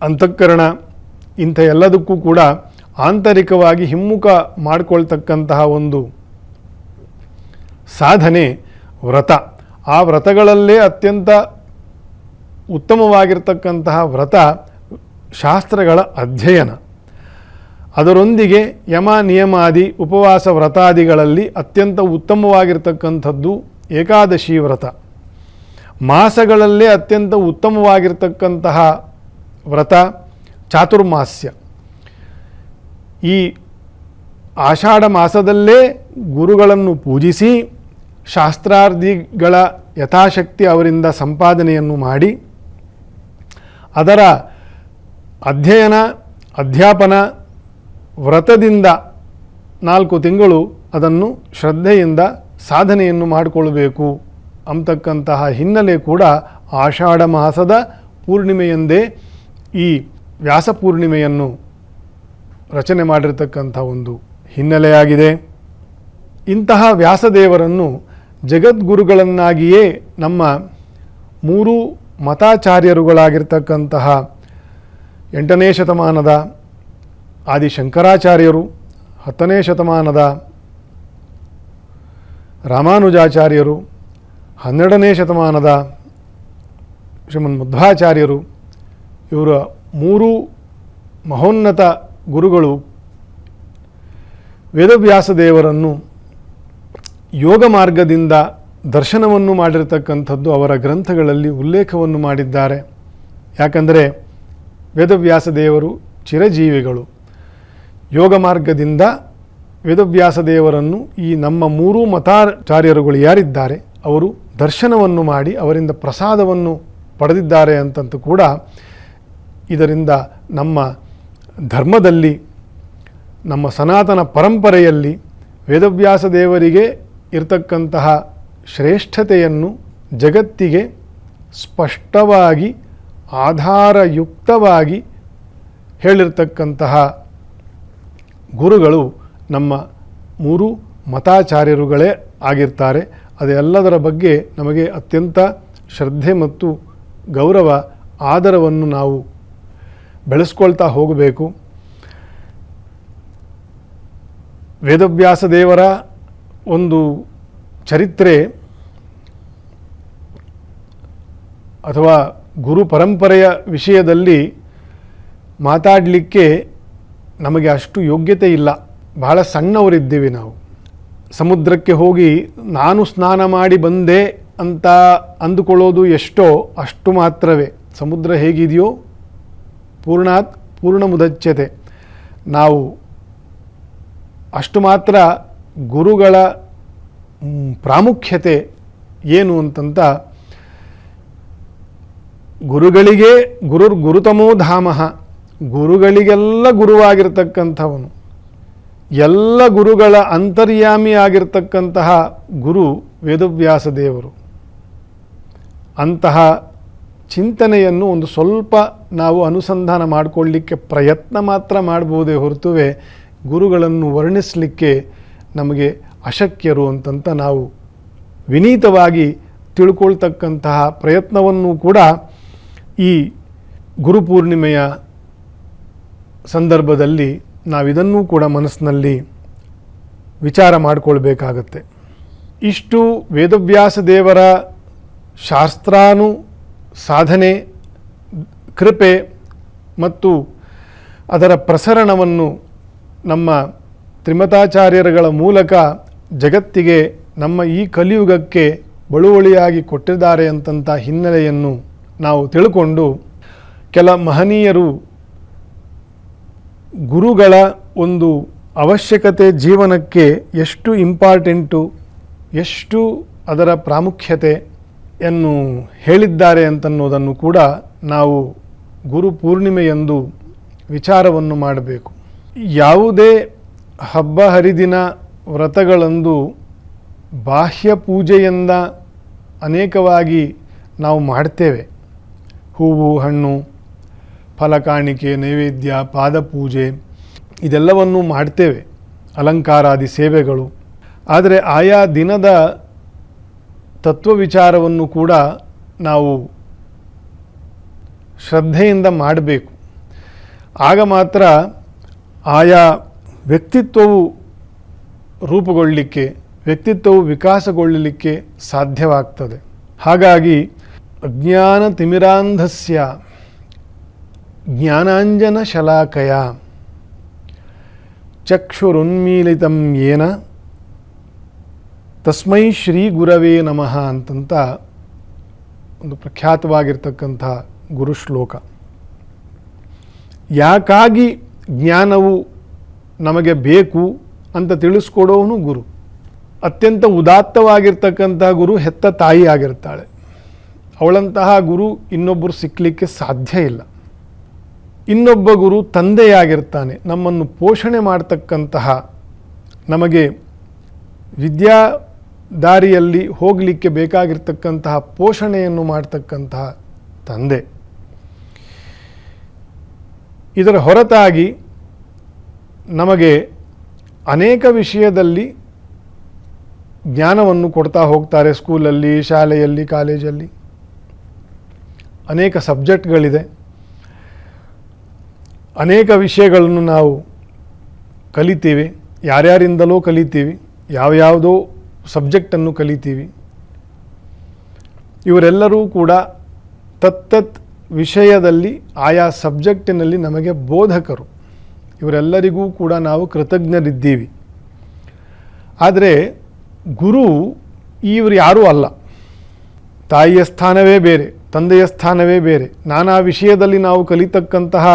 ಅಂತಃಕರಣ ಇಂಥ ಎಲ್ಲದಕ್ಕೂ ಕೂಡ ಆಂತರಿಕವಾಗಿ ಹಿಮ್ಮುಖ ಮಾಡಿಕೊಳ್ತಕ್ಕಂತಹ ಒಂದು ಸಾಧನೆ ವ್ರತ. ಆ ವ್ರತಗಳಲ್ಲೇ ಅತ್ಯಂತ ಉತ್ತಮವಾಗಿರ್ತಕ್ಕಂತಹ ವ್ರತ ಶಾಸ್ತ್ರಗಳ ಅಧ್ಯಯನ. ಅದರೊಂದಿಗೆ ಯಮ ನಿಯಮಾದಿ ಉಪವಾಸ ವ್ರತಾದಿಗಳಲ್ಲಿ ಅತ್ಯಂತ ಉತ್ತಮವಾಗಿರ್ತಕ್ಕಂಥದ್ದು ಏಕಾದಶಿ ವ್ರತ. ಮಾಸಗಳಲ್ಲೇ ಅತ್ಯಂತ ಉತ್ತಮವಾಗಿರ್ತಕ್ಕಂತಹ ವ್ರತ ಚಾತುರ್ಮಾಸ್ಯ. ಈ ಆಷಾಢ ಮಾಸದಲ್ಲೇ ಗುರುಗಳನ್ನು ಪೂಜಿಸಿ ಶಾಸ್ತ್ರಾರ್ಥಿಗಳ ಯಥಾಶಕ್ತಿ ಅವರಿಂದ ಸಂಪಾದನೆಯನ್ನು ಮಾಡಿ ಅದರ ಅಧ್ಯಯನ, ಅಧ್ಯಾಪನ, ವ್ರತದಿಂದ 4 ತಿಂಗಳು ಅದನ್ನು ಶ್ರದ್ಧೆಯಿಂದ ಸಾಧನೆಯನ್ನು ಮಾಡಿಕೊಳ್ಳಬೇಕು ಅಂತಕ್ಕಂತಹ ಹಿನ್ನೆಲೆ ಕೂಡ ಆಷಾಢ ಮಾಸದ ಪೂರ್ಣಿಮೆಯಂದೇ ಈ ವ್ಯಾಸ ಪೂರ್ಣಿಮೆಯನ್ನು ರಚನೆ ಮಾಡಿರ್ತಕ್ಕಂಥ ಒಂದು ಹಿನ್ನೆಲೆಯಾಗಿದೆ. ಇಂತಹ ವ್ಯಾಸದೇವರನ್ನು ಜಗದ್ಗುರುಗಳನ್ನಾಗಿಯೇ ನಮ್ಮ 3 ಮತಾಚಾರ್ಯರುಗಳಾಗಿರ್ತಕ್ಕಂತಹ 8ನೇ ಶತಮಾನದ ಆದಿಶಂಕರಾಚಾರ್ಯರು, 10ನೇ ಶತಮಾನದ ರಾಮಾನುಜಾಚಾರ್ಯರು, 12ನೇ ಶತಮಾನದ ಶ್ರೀಮನ್ ಮಧ್ವಾಚಾರ್ಯರು, ಇವರ 3 ಮಹೋನ್ನತ ಗುರುಗಳು ವೇದವ್ಯಾಸದೇವರನ್ನು ಯೋಗ ಮಾರ್ಗದಿಂದ ದರ್ಶನವನ್ನು ಮಾಡಿರತಕ್ಕಂಥದ್ದು ಅವರ ಗ್ರಂಥಗಳಲ್ಲಿ ಉಲ್ಲೇಖವನ್ನು ಮಾಡಿದ್ದಾರೆ. ಯಾಕಂದರೆ ವೇದವ್ಯಾಸದೇವರು ಚಿರಜೀವಿಗಳು. ಯೋಗ ಮಾರ್ಗದಿಂದ ವೇದವ್ಯಾಸದೇವರನ್ನು ಈ ನಮ್ಮ 3 ಮತಾಚಾರ್ಯರುಗಳು ಯಾರಿದ್ದಾರೆ ಅವರು ದರ್ಶನವನ್ನು ಮಾಡಿ ಅವರಿಂದ ಪ್ರಸಾದವನ್ನು ಪಡೆದಿದ್ದಾರೆ ಅಂತಂತೂ ಕೂಡ ಇದರಿಂದ ನಮ್ಮ ಧರ್ಮದಲ್ಲಿ, ನಮ್ಮ ಸನಾತನ ಪರಂಪರೆಯಲ್ಲಿ ವೇದವ್ಯಾಸದೇವರಿಗೆ ಇರತಕ್ಕಂತಹ ಶ್ರೇಷ್ಠತೆಯನ್ನು ಜಗತ್ತಿಗೆ ಸ್ಪಷ್ಟವಾಗಿ ಆಧಾರಯುಕ್ತವಾಗಿ ಹೇಳಿರ್ತಕ್ಕಂತಹ ಗುರುಗಳು ನಮ್ಮ 3 ಮತಾಚಾರ್ಯರುಗಳೇ ಆಗಿರ್ತಾರೆ. ಅದೆಲ್ಲದರ ಬಗ್ಗೆ ನಮಗೆ ಅತ್ಯಂತ ಶ್ರದ್ಧೆ ಮತ್ತು ಗೌರವ, ಆದರವನ್ನು ನಾವು ಬೆಳೆಸ್ಕೊಳ್ತಾ ಹೋಗಬೇಕು. ವೇದವ್ಯಾಸದೇವರ ಒಂದು ಚರಿತ್ರೆ ಅಥವಾ ಗುರು ಪರಂಪರೆಯ ವಿಷಯದಲ್ಲಿ ಮಾತಾಡಲಿಕ್ಕೆ ನಮಗೆ ಅಷ್ಟು ಯೋಗ್ಯತೆ ಇಲ್ಲ. ಬಹಳ ಸಣ್ಣವರಿದ್ದೀವಿ ನಾವು. ಸಮುದ್ರಕ್ಕೆ ಹೋಗಿ ನಾನು ಸ್ನಾನ ಮಾಡಿ ಬಂದೆ ಅಂತ ಅಂದುಕೊಳ್ಳೋದು ಎಷ್ಟೋ ಅಷ್ಟು ಮಾತ್ರವೇ. ಸಮುದ್ರ ಹೇಗಿದೆಯೋ ಪೂರ್ಣಾತ್ ಪೂರ್ಣ ಮುದಚ್ಯತೆ. ನಾವು ಅಷ್ಟು ಮಾತ್ರ ಗುರುಗಳ ಪ್ರಾಮುಖ್ಯತೆ ಏನು ಅಂತಂತ, ಗುರುಗಳಿಗೆ ಗುರುತಮೋ ಧಾಮಃ, ಗುರುಗಳಿಗೆಲ್ಲ ಗುರುವಾಗಿರ್ತಕ್ಕಂಥವನು, ಎಲ್ಲ ಗುರುಗಳ ಅಂತರ್ಯಾಮಿ ಆಗಿರ್ತಕ್ಕಂತಹ ಗುರು ವೇದವ್ಯಾಸದೇವರು. ಅಂತಹ ಚಿಂತನೆಯನ್ನು ಒಂದು ಸ್ವಲ್ಪ ನಾವು ಅನುಸಂಧಾನ ಮಾಡಿಕೊಳ್ಳಲಿಕ್ಕೆ ಪ್ರಯತ್ನ ಮಾತ್ರ ಮಾಡ್ಬೋದೇ ಹೊರತುವೆ ಗುರುಗಳನ್ನು ವರ್ಣಿಸಲಿಕ್ಕೆ ನಮಗೆ ಅಶಕ್ಯರು ಅಂತಂತ ನಾವು ವಿನೀತವಾಗಿ ತಿಳ್ಕೊಳ್ತಕ್ಕಂತಹ ಪ್ರಯತ್ನವನ್ನು ಕೂಡ ಈ ಗುರುಪೂರ್ಣಿಮೆಯ ಸಂದರ್ಭದಲ್ಲಿ ನಾವಿದನ್ನೂ ಕೂಡ ಮನಸ್ಸಿನಲ್ಲಿ ವಿಚಾರ ಮಾಡಿಕೊಳ್ಬೇಕಾಗತ್ತೆ. ಇಷ್ಟು ವೇದವ್ಯಾಸದೇವರ ಶಾಸ್ತ್ರಾನು ಸಾಧನೆ, ಕೃಪೆ ಮತ್ತು ಅದರ ಪ್ರಸರಣವನ್ನು ನಮ್ಮ ತ್ರಿಮತಾಚಾರ್ಯರುಗಳ ಮೂಲಕ ಜಗತ್ತಿಗೆ, ನಮ್ಮ ಈ ಕಲಿಯುಗಕ್ಕೆ ಬಳುವಳಿಯಾಗಿ ಕೊಟ್ಟಿದ್ದಾರೆ ಅಂತಂಥ ಹಿನ್ನೆಲೆಯನ್ನು ನಾವು ತಿಳ್ಕೊಂಡು, ಕೆಲ ಮಹನೀಯರು ಗುರುಗಳ ಒಂದು ಅವಶ್ಯಕತೆ ಜೀವನಕ್ಕೆ ಎಷ್ಟು ಇಂಪಾರ್ಟೆಂಟು, ಎಷ್ಟು ಅದರ ಪ್ರಾಮುಖ್ಯತೆಯನ್ನು ಹೇಳಿದ್ದಾರೆ ಅಂತನ್ನೋದನ್ನು ಕೂಡ ನಾವು ಗುರು ಪೂರ್ಣಿಮೆಯಂದು ವಿಚಾರವನ್ನು ಮಾಡಬೇಕು. ಯಾವುದೇ ಹಬ್ಬ ಹರಿದಿನ ವ್ರತಗಳಂದು ಬಾಹ್ಯ ಪೂಜೆಯಿಂದ ಅನೇಕವಾಗಿ ನಾವು ಮಾಡ್ತೇವೆ. ಹೂವು, ಹಣ್ಣು, ಫಲ ಕಾಣಿಕೆ, ನೈವೇದ್ಯ, ಪಾದಪೂಜೆ ಇದೆಲ್ಲವನ್ನು ಮಾಡ್ತೇವೆ, ಅಲಂಕಾರಾದಿ ಸೇವೆಗಳು. ಆದರೆ ಆಯಾ ದಿನದ ತತ್ವವಿಚಾರವನ್ನು ಕೂಡ ನಾವು ಶ್ರದ್ಧೆಯಿಂದ ಮಾಡಬೇಕು. ಆಗ ಮಾತ್ರ ಆಯಾ ವ್ಯಕ್ತಿತ್ವವು ರೂಪುಗೊಳ್ಳಲಿಕ್ಕೆ, ವ್ಯಕ್ತಿತ್ವವು ವಿಕಾಸಗೊಳ್ಳಲಿಕ್ಕೆ ಸಾಧ್ಯವಾಗ್ತದೆ. ಹಾಗಾಗಿ ಅಜ್ಞಾನ ತಿಮಿರಾಂಧಸ್ಯ ಜ್ಞಾನಾಂಜನ ಶಲಾಕಯ ಚಕ್ಷುರುನ್ಮೀಲಿತಂ ಯೇನ ತಸ್ಮೈ ಶ್ರೀ ಗುರವೇ ನಮಃ ಅಂತಂತ ಒಂದು ಪ್ರಖ್ಯಾತವಾಗಿರ್ತಕ್ಕಂಥ ಗುರು ಶ್ಲೋಕ. ಯಾಕಾಗಿ ಜ್ಞಾನವು ನಮಗೆ ಬೇಕು ಅಂತ ತಿಳಿಸ್ಕೊಡೋನು ಗುರು. ಅತ್ಯಂತ ಉದಾತ್ತವಾಗಿರ್ತಕ್ಕಂಥ ಗುರು ಹೆತ್ತ ತಾಯಿ ಆಗಿರ್ತಾಳೆ. ಅವಳಂತಹ ಗುರು ಇನ್ನೊಬ್ಬರು ಸಿಕ್ಕಲಿಕ್ಕೆ ಸಾಧ್ಯ ಇಲ್ಲ. ಇನ್ನೊಬ್ಬ ಗುರು ತಂದೆಯಾಗಿರ್ತಾನೆ, ನಮ್ಮನ್ನು ಪೋಷಣೆ ಮಾಡ್ತಕ್ಕಂತಹ, ನಮಗೆ ವಿದ್ಯಾ ದಾರಿಯಲ್ಲಿ ಹೋಗಲಿಕ್ಕೆ ಬೇಕಾಗಿರ್ತಕ್ಕಂತಹ ಪೋಷಣೆಯನ್ನು ಮಾಡ್ತಕ್ಕಂತಹ ತಂದೆ. ಇದರ ಹೊರತಾಗಿ ನಮಗೆ ಅನೇಕ ವಿಷಯದಲ್ಲಿ ಜ್ಞಾನವನ್ನು ಕೊಡ್ತಾ ಹೋಗ್ತಾರೆ. ಸ್ಕೂಲಲ್ಲಿ, ಶಾಲೆಯಲ್ಲಿ, ಕಾಲೇಜಲ್ಲಿ ಅನೇಕ ಸಬ್ಜೆಕ್ಟ್ಗಳಿದೆ. ಅನೇಕ ವಿಷಯಗಳನ್ನು ನಾವು ಕಲಿತೀವಿ, ಯಾರ್ಯಾರಿಂದಲೋ ಕಲಿತೀವಿ, ಯಾವ್ಯಾವುದೋ ಸಬ್ಜೆಕ್ಟನ್ನು ಕಲಿತೀವಿ. ಇವರೆಲ್ಲರೂ ಕೂಡ ತತ್ತತ್ ವಿಷಯದಲ್ಲಿ ಆಯಾ ಸಬ್ಜೆಕ್ಟಿನಲ್ಲಿ ನಮಗೆ ಬೋಧಕರು. ಇವರೆಲ್ಲರಿಗೂ ಕೂಡ ನಾವು ಕೃತಜ್ಞರಿದ್ದೀವಿ. ಆದರೆ ಗುರು ಇವರು ಯಾರೂ ಅಲ್ಲ. ತಾಯಿಯ ಸ್ಥಾನವೇ ಬೇರೆ, ತಂದೆಯ ಸ್ಥಾನವೇ ಬೇರೆ. ನಾನಾ ವಿಷಯದಲ್ಲಿ ನಾವು ಕಲಿತಕ್ಕಂತಹ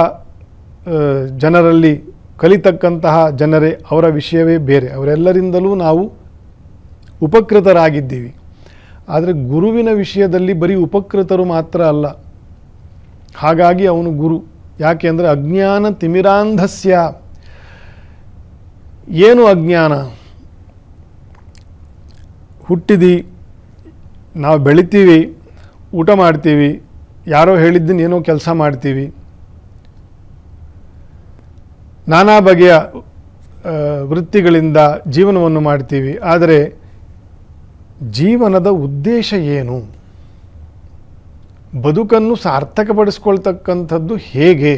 ಜನರಲ್ಲಿ ಕಲಿತಕ್ಕಂತಹ ಜನರೇ, ಅವರ ವಿಷಯವೇ ಬೇರೆ. ಅವರೆಲ್ಲರಿಂದಲೂ ನಾವು ಉಪಕೃತರಾಗಿದ್ದೀವಿ. ಆದರೆ ಗುರುವಿನ ವಿಷಯದಲ್ಲಿ ಬರೀ ಉಪಕೃತರು ಮಾತ್ರ ಅಲ್ಲ. ಹಾಗಾಗಿ ಅವನು ಗುರು. ಯಾಕೆ ಅಂದರೆ ಅಜ್ಞಾನ ತಿಮಿರಾಂಧಸ್ಯ. ಏನು ಅಜ್ಞಾನ? ಹುಟ್ಟಿದಿ, ನಾವು ಬೆಳಿತೀವಿ, ಊಟ ಮಾಡ್ತೀವಿ, ಯಾರೋ ಹೇಳಿದ್ದನ್ನು ಏನೋ ಕೆಲಸ ಮಾಡ್ತೀವಿ, ನಾನಾ ಬಗೆಯ ವೃತ್ತಿಗಳಿಂದ ಜೀವನವನ್ನು ಮಾಡ್ತೀವಿ. ಆದರೆ ಜೀವನದ ಉದ್ದೇಶ ಏನು? ಬದುಕನ್ನು ಸಾರ್ಥಕಪಡಿಸ್ಕೊಳ್ತಕ್ಕಂಥದ್ದು ಹೇಗೆ?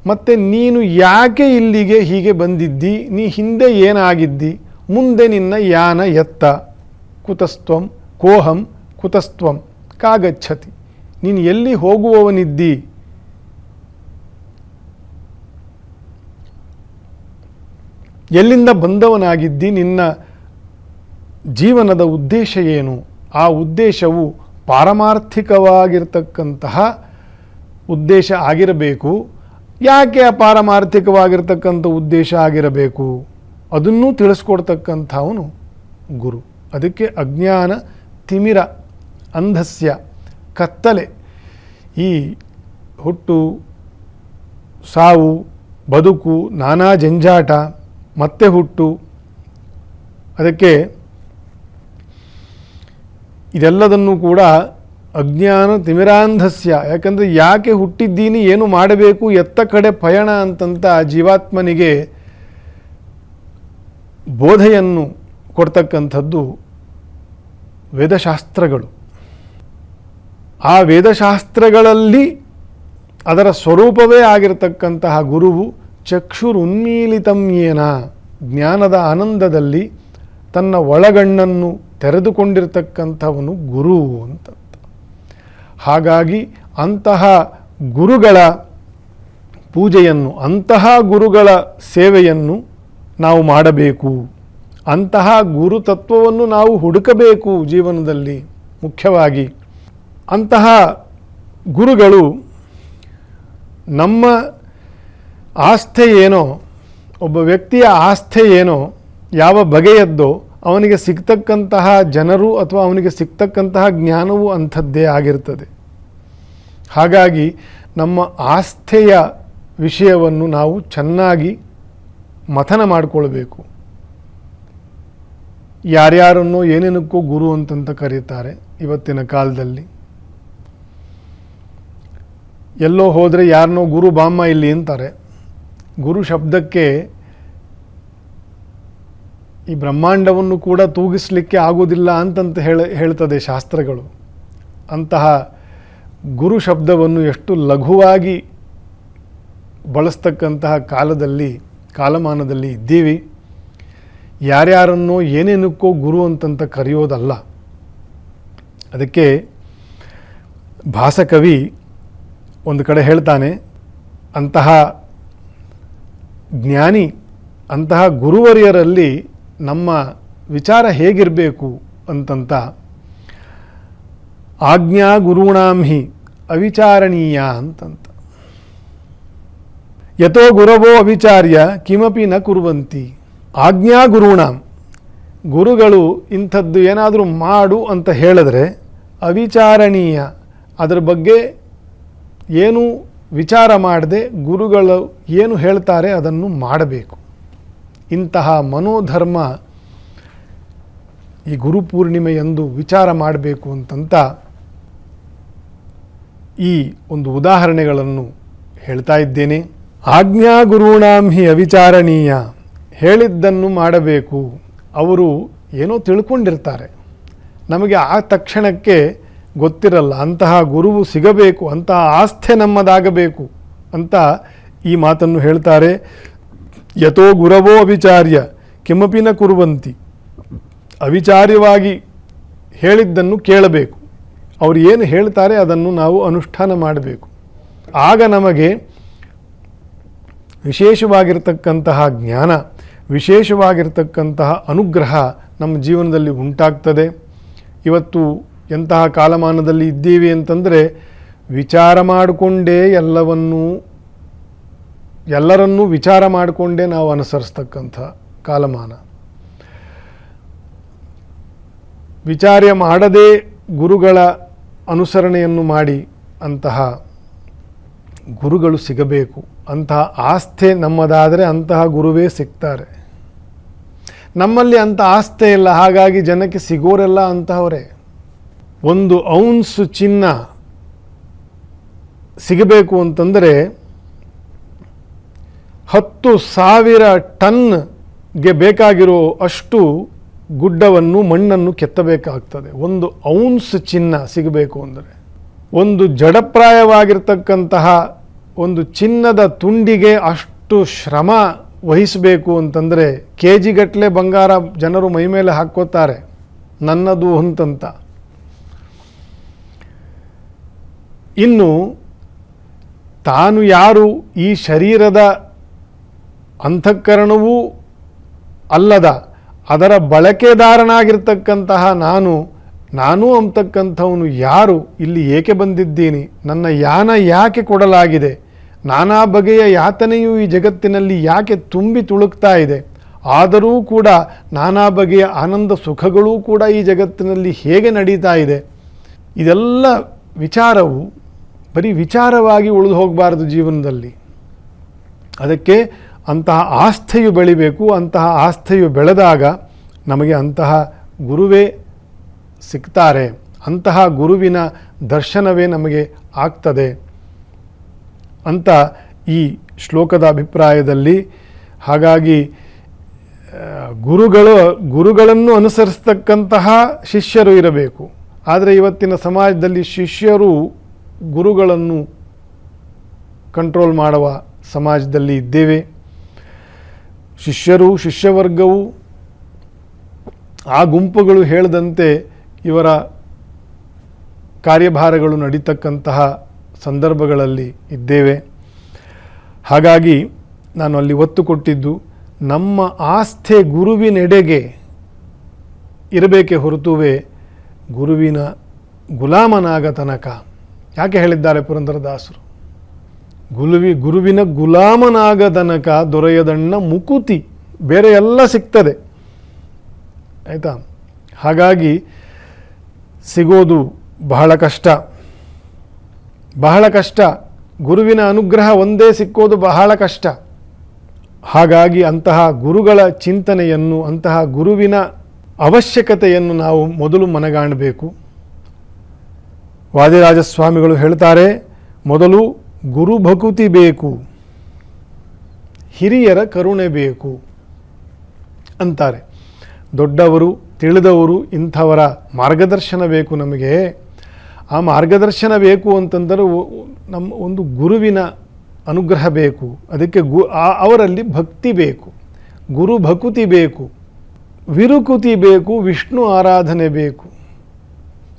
ಮತ್ತು ನೀನು ಯಾಕೆ ಇಲ್ಲಿಗೆ ಹೀಗೆ ಬಂದಿದ್ದಿ? ನೀ ಹಿಂದೆ ಏನಾಗಿದ್ದಿ? ಮುಂದೆ ನಿನ್ನ ಯಾನ ಎತ್ತ? ಕುತಸ್ತ್ವಂ ಕೋಹಂ ಕುತಸ್ತ್ವಂ ಕಾಗಚ್ಚತಿ. ನೀನು ಎಲ್ಲಿ ಹೋಗುವವನಿದ್ದಿ? ಎಲ್ಲಿಂದ ಬಂದವನಾಗಿದ್ದಿ? ನಿನ್ನ ಜೀವನದ ಉದ್ದೇಶ ಏನು? ಆ ಉದ್ದೇಶವು ಪಾರಮಾರ್ಥಿಕವಾಗಿರ್ತಕ್ಕಂತಹ ಉದ್ದೇಶ ಆಗಿರಬೇಕು. ಯಾಕೆ ಆ ಪಾರಮಾರ್ಥಿಕವಾಗಿರ್ತಕ್ಕಂಥ ಉದ್ದೇಶ ಆಗಿರಬೇಕು? ಅದನ್ನೂ ತಿಳಿಸ್ಕೊಡ್ತಕ್ಕಂಥವನು ಗುರು. ಅದಕ್ಕೆ ಅಜ್ಞಾನ ತಿಮಿರ ಅಂಧಸ್ಯ, ಕತ್ತಲೆ. ಈ ಹುಟ್ಟು, ಸಾವು, ಬದುಕು, ನಾನಾ ಜಂಜಾಟ, ಮತ್ತೆ ಹುಟ್ಟು, ಅದಕ್ಕೆ ಇದೆಲ್ಲದನ್ನು ಕೂಡ ಅಜ್ಞಾನ ತಿಮಿರಾಂಧಸ್ಯ. ಯಾಕಂದರೆ ಯಾಕೆ ಹುಟ್ಟಿದ್ದೀನಿ, ಏನು ಮಾಡಬೇಕು, ಎತ್ತ ಕಡೆ ಪಯಣ ಅಂತಂತ ಜೀವಾತ್ಮನಿಗೆ ಬೋಧೆಯನ್ನು ಕೊಡ್ತಕ್ಕಂಥದ್ದು ವೇದಶಾಸ್ತ್ರಗಳು. ಆ ವೇದಶಾಸ್ತ್ರಗಳಲ್ಲಿ ಅದರ ಸ್ವರೂಪವೇ ಆಗಿರತಕ್ಕಂತಹ ಗುರುವು ಚಕ್ಷುರುನ್ಮೀಲಿತಮ್ಯೇನ, ಜ್ಞಾನದ ಆನಂದದಲ್ಲಿ ತನ್ನ ಒಳಗಣ್ಣನ್ನು ತೆರೆದುಕೊಂಡಿರ್ತಕ್ಕಂಥವನು ಗುರು ಅಂತ. ಹಾಗಾಗಿ ಅಂತಹ ಗುರುಗಳ ಪೂಜೆಯನ್ನು, ಅಂತಹ ಗುರುಗಳ ಸೇವೆಯನ್ನು ನಾವು ಮಾಡಬೇಕು. ಅಂತಹ ಗುರು ತತ್ವವನ್ನು ನಾವು ಹುಡುಕಬೇಕು ಜೀವನದಲ್ಲಿ. ಮುಖ್ಯವಾಗಿ ಅಂತಹ ಗುರುಗಳು ನಮ್ಮ ಆಸ್ಥೆ ಏನೋ, ಒಬ್ಬ ವ್ಯಕ್ತಿಯ ಆಸ್ಥೆ ಏನೋ, ಯಾವ ಬಗೆಯದ್ದೋ ಅವನಿಗೆ ಸಿಗ್ತಕ್ಕಂತಹ ಜನರು ಅಥವಾ ಅವನಿಗೆ ಸಿಗ್ತಕ್ಕಂತಹ ಜ್ಞಾನವೂ ಅಂಥದ್ದೇ ಆಗಿರ್ತದೆ. ಹಾಗಾಗಿ ನಮ್ಮ ಆಸ್ಥೆಯ ವಿಷಯವನ್ನು ನಾವು ಚೆನ್ನಾಗಿ ಮಥನ ಮಾಡಿಕೊಳ್ಬೇಕು. ಯಾರ್ಯಾರನ್ನೋ ಏನೇನಕ್ಕೂ ಗುರು ಅಂತಂತ ಕರೀತಾರೆ ಇವತ್ತಿನ ಕಾಲದಲ್ಲಿ. ಎಲ್ಲೋ ಹೋದರೆ ಯಾರನ್ನೋ ಗುರು ಬಾಮ್ಮ ಇಲ್ಲಿ ಅಂತಾರೆ. ಗುರು ಶಬ್ದಕ್ಕೆ ಈ ಬ್ರಹ್ಮಾಂಡವನ್ನು ಕೂಡ ತೂಗಿಸಲಿಕ್ಕೆ ಆಗೋದಿಲ್ಲ ಅಂತಂತ ಹೇಳ್ತದೆ ಶಾಸ್ತ್ರಗಳು. ಅಂತಹ ಗುರು ಶಬ್ದವನ್ನು ಎಷ್ಟು ಲಘುವಾಗಿ ಬಳಸ್ತಕ್ಕಂತಹ ಕಾಲಮಾನದಲ್ಲಿ ಇದ್ದೀವಿ. ಯಾರ್ಯಾರನ್ನೋ ಏನೇನಕ್ಕೋ ಗುರು ಅಂತಂತ ಕರೆಯೋದಲ್ಲ. ಅದಕ್ಕೆ ಭಾಸಕವಿ ಒಂದು ಕಡೆ ಹೇಳ್ತಾನೆ, ಅಂತಹ ಜ್ಞಾನಿ, ಅಂತಹ ಗುರುವರಿಯರಲ್ಲಿ ನಮ್ಮ ವಿಚಾರ ಹೇಗಿರಬೇಕು ಅಂತಂತ, ಆಜ್ಞಾ ಗುರುಣಾಂ ಹಿ ಅವಿಚಾರಣೀಯ ಅಂತಂತ. ಯಥೋ ಗುರವೋ ಅವಿಚಾರ್ಯ ಕಿಮಪಿ ನ ಕುರ್ವಂತಿ. ಆಜ್ಞಾ ಗುರುಣಾಂ, ಗುರುಗಳು ಇಂಥದ್ದು ಏನಾದರೂ ಮಾಡು ಅಂತ ಹೇಳಿದ್ರೆ ಅವಿಚಾರಣೀಯ, ಅದರ ಬಗ್ಗೆ ಏನು ವಿಚಾರ ಮಾಡದೆ ಗುರುಗಳು ಏನು ಹೇಳ್ತಾರೆ ಅದನ್ನು ಮಾಡಬೇಕು. ಇಂತಹ ಮನೋಧರ್ಮ ಈ ಗುರುಪೂರ್ಣಿಮೆಯಂದು ವಿಚಾರ ಮಾಡಬೇಕು ಅಂತಂತ ಈ ಒಂದು ಉದಾಹರಣೆಗಳನ್ನು ಹೇಳ್ತಾ ಇದ್ದೇನೆ. ಆಜ್ಞಾ ಗುರುಣಾಂ ಹಿ ಅವಿಚಾರಣೀಯ, ಹೇಳಿದ್ದನ್ನು ಮಾಡಬೇಕು. ಅವರು ಏನೋ ತಿಳ್ಕೊಂಡಿರ್ತಾರೆ, ನಮಗೆ ಆ ತಕ್ಷಣಕ್ಕೆ ಗೊತ್ತಿರಲ್ಲ. ಅಂತಹ ಗುರುವು ಸಿಗಬೇಕು, ಅಂತಹ ಆಸ್ಥೆ ನಮ್ಮದಾಗಬೇಕು ಅಂತ ಈ ಮಾತನ್ನು ಹೇಳ್ತಾರೆ. ಯಥೋ ಗುರವೋ ಅವಿಚಾರ್ಯ ಕಿಮಪಿ ನ ಕುರುವಂತಿ. ಅವಿಚಾರ್ಯವಾಗಿ ಹೇಳಿದ್ದನ್ನು ಕೇಳಬೇಕು, ಅವರು ಏನು ಹೇಳ್ತಾರೆ ಅದನ್ನು ನಾವು ಅನುಷ್ಠಾನ ಮಾಡಬೇಕು. ಆಗ ನಮಗೆ ವಿಶೇಷವಾಗಿರ್ತಕ್ಕಂತಹ ಜ್ಞಾನ, ವಿಶೇಷವಾಗಿರ್ತಕ್ಕಂತಹ ಅನುಗ್ರಹ ನಮ್ಮ ಜೀವನದಲ್ಲಿ ಉಂಟಾಗ್ತದೆ. ಇವತ್ತು ಎಂತಹ ಕಾಲಮಾನದಲ್ಲಿ ಇದ್ದೀವಿ ಅಂತಂದರೆ ವಿಚಾರ ಮಾಡಿಕೊಂಡೇ ಎಲ್ಲರನ್ನೂ ವಿಚಾರ ಮಾಡಿಕೊಂಡೇ ನಾವು ಅನುಸರಿಸ್ತಕ್ಕಂಥ ಕಾಲಮಾನ. ವಿಚಾರ ಮಾಡದೇ ಗುರುಗಳ ಅನುಸರಣೆಯನ್ನು ಮಾಡಿ ಅಂತಹ ಗುರುಗಳು ಸಿಗಬೇಕು. ಅಂತಹ ಆಸ್ಥೆ ನಮ್ಮದಾದರೆ ಅಂತಹ ಗುರುವೇ ಸಿಗ್ತಾರೆ. ನಮ್ಮಲ್ಲಿ ಅಂಥ ಆಸ್ಥೆ ಇಲ್ಲ, ಹಾಗಾಗಿ ಜನಕ್ಕೆ ಸಿಗೋರೆಲ್ಲ ಅಂತಹವರೇ. 1 ಔನ್ಸ್ ಚಿನ್ನ ಸಿಗಬೇಕು ಅಂತಂದರೆ 10,000 ಟನ್ಗೆ ಬೇಕಾಗಿರೋ ಅಷ್ಟು ಗುಡ್ಡವನ್ನು ಮಣ್ಣನ್ನು ಕೆತ್ತಬೇಕಾಗ್ತದೆ 1 ಔನ್ಸ್ ಚಿನ್ನ ಸಿಗಬೇಕು ಅಂದರೆ. ಒಂದು ಜಡಪ್ರಾಯವಾಗಿರ್ತಕ್ಕಂತಹ ಒಂದು ಚಿನ್ನದ ತುಂಡಿಗೆ ಅಷ್ಟು ಶ್ರಮ ವಹಿಸಬೇಕು ಅಂತಂದರೆ KG ಗಟ್ಟಲೆ ಬಂಗಾರ ಜನರು ಮೈಮೇಲೆ ಹಾಕ್ಕೋತಾರೆ, ನನ್ನದು ಅಂತಂತ. ಇನ್ನು ತಾನು ಯಾರು, ಈ ಶರೀರದ ಅಂತಃಕರಣವೂ ಅಲ್ಲದ ಅದರ ಬಳಕೆದಾರನಾಗಿರ್ತಕ್ಕಂತಹ ನಾನು ಅಂತಕ್ಕಂಥವನು ಯಾರು, ಇಲ್ಲಿ ಏಕೆ ಬಂದಿದ್ದೀನಿ, ನನ್ನ ಯಾನ ಯಾಕೆ ಕೊಡಲಾಗಿದೆ, ನಾನಾ ಬಗೆಯ ಯಾತನೆಯು ಈ ಜಗತ್ತಿನಲ್ಲಿ ಯಾಕೆ ತುಂಬಿ ತುಳುಕ್ತಾ ಇದೆ, ಆದರೂ ಕೂಡ ನಾನಾ ಬಗೆಯ ಆನಂದ ಸುಖಗಳೂ ಕೂಡ ಈ ಜಗತ್ತಿನಲ್ಲಿ ಹೇಗೆ ನಡೀತಾ ಇದೆ, ಇದೆಲ್ಲ ವಿಚಾರವು ಬರೀ ವಿಚಾರವಾಗಿ ಉಳಿದು ಹೋಗಬಾರದು ಜೀವನದಲ್ಲಿ. ಅದಕ್ಕೆ ಅಂತಹ ಆಸ್ಥೆಯು ಬೆಳಿಬೇಕು. ಅಂತಹ ಆಸ್ಥೆಯು ಬೆಳೆದಾಗ ನಮಗೆ ಅಂತಹ ಗುರುವೇ ಸಿಗ್ತಾರೆ, ಅಂತಹ ಗುರುವಿನ ದರ್ಶನವೇ ನಮಗೆ ಆಗ್ತದೆ ಅಂತ ಈ ಶ್ಲೋಕದ ಅಭಿಪ್ರಾಯದಲ್ಲಿ. ಹಾಗಾಗಿ ಗುರುಗಳನ್ನು ಅನುಸರಿಸ್ತಕ್ಕಂತಹ ಶಿಷ್ಯರು ಇರಬೇಕು. ಆದರೆ ಇವತ್ತಿನ ಸಮಾಜದಲ್ಲಿ ಶಿಷ್ಯರು ಗುರುಗಳನ್ನು ಕಂಟ್ರೋಲ್ ಮಾಡುವ ಸಮಾಜದಲ್ಲಿ ಇದ್ದೇವೆ. ಶಿಷ್ಯರು, ಶಿಷ್ಯವರ್ಗವು, ಆ ಗುಂಪುಗಳು ಹೇಳಿದಂತೆ ಇವರ ಕಾರ್ಯಭಾರಗಳು ನಡೀತಕ್ಕಂತಹ ಸಂದರ್ಭಗಳಲ್ಲಿ ಇದ್ದೇವೆ. ಹಾಗಾಗಿ ನಾನು ಅಲ್ಲಿ ಒತ್ತು ಕೊಟ್ಟಿದ್ದು ನಮ್ಮ ಆಸ್ಥೆ ಗುರುವಿನೆಡೆಗೆ ಇರಬೇಕೆ ಹೊರತುವೆ ಗುರುವಿನ ಗುಲಾಮನಾಗ ತನಕ. ಯಾಕೆ ಹೇಳಿದ್ದಾರೆ ಪುರಂದರದಾಸರು? ಗುರುವಿನ ಗುಲಾಮನಾಗ ತನಕ ದೊರೆಯದಣ್ಣ ಮುಕುತಿ, ಬೇರೆ ಎಲ್ಲ ಸಿಗ್ತದೆ, ಆಯಿತಾ? ಹಾಗಾಗಿ ಸಿಗೋದು ಬಹಳ ಕಷ್ಟ, ಬಹಳ ಕಷ್ಟ. ಗುರುವಿನ ಅನುಗ್ರಹ ಒಂದೇ ಸಿಕ್ಕೋದು ಬಹಳ ಕಷ್ಟ. ಹಾಗಾಗಿ ಅಂತಹ ಗುರುಗಳ ಚಿಂತನೆಯನ್ನು, ಅಂತಹ ಗುರುವಿನ ಅವಶ್ಯಕತೆಯನ್ನು ನಾವು ಮೊದಲು ಮನಗಾಣಬೇಕು. ವಾದಿರಾಜಸ್ವಾಮಿಗಳು ಹೇಳ್ತಾರೆ, ಮೊದಲು ಗುರುಭಕುತಿ ಬೇಕು, ಹಿರಿಯರ ಕರುಣೆ ಬೇಕು ಅಂತಾರೆ. ದೊಡ್ಡವರು, ತಿಳಿದವರು, ಇಂಥವರ ಮಾರ್ಗದರ್ಶನ ಬೇಕು ನಮಗೆ. ಆ ಮಾರ್ಗದರ್ಶನ ಬೇಕು ಅಂತಂದರೆ ನಮ್ಮ ಒಂದು ಗುರುವಿನ ಅನುಗ್ರಹ ಬೇಕು. ಅದಕ್ಕೆ ಅವರಲ್ಲಿ ಭಕ್ತಿ ಬೇಕು, ಗುರು ಭಕುತಿ ಬೇಕು, ವಿರುಕುತಿ ಬೇಕು, ವಿಷ್ಣು ಆರಾಧನೆ ಬೇಕು.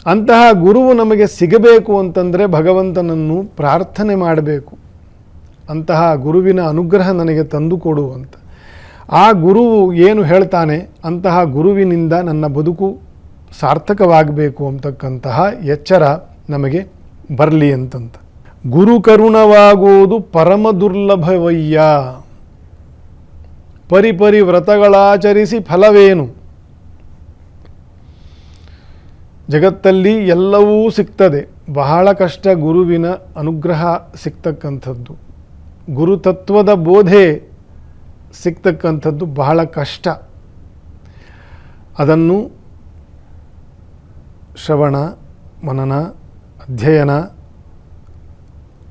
ಅಂತಹ ಗುರುವು ನಮಗೆ ಸಿಗಬೇಕು ಅಂತಂದರೆ ಭಗವಂತನನ್ನು ಪ್ರಾರ್ಥನೆ ಮಾಡಬೇಕು, ಅಂತಹ ಗುರುವಿನ ಅನುಗ್ರಹ ನನಗೆ ತಂದುಕೊಡು ಅಂತ. ಆ ಗುರುವು ಏನು ಹೇಳ್ತಾನೆ, ಅಂತಹ ಗುರುವಿನಿಂದ ನನ್ನ ಬದುಕು ಸಾರ್ಥಕವಾಗಬೇಕು ಅಂತಕ್ಕಂತಹ ಎಚ್ಚರ ನಮಗೆ ಬರಲಿ ಅಂತಂತ. ಗುರು ಕರುಣವಾಗುವುದು ಪರಮ ದುರ್ಲಭವಯ್ಯ, ಪರಿಪರಿ ವ್ರತಗಳಾಚರಿಸಿ ಫಲವೇನು. ಜಗತ್ತಲ್ಲಿ ಎಲ್ಲವೂ ಸಿಗ್ತದೆ, ಬಹಳ ಕಷ್ಟ ಗುರುವಿನ ಅನುಗ್ರಹ ಸಿಗ್ತಕ್ಕಂಥದ್ದು, ಗುರುತತ್ವದ ಬೋಧೆ ಸಿಗ್ತಕ್ಕಂಥದ್ದು ಬಹಳ ಕಷ್ಟ. ಅದನ್ನು ಶ್ರವಣ, ಮನನ, ಅಧ್ಯಯನ,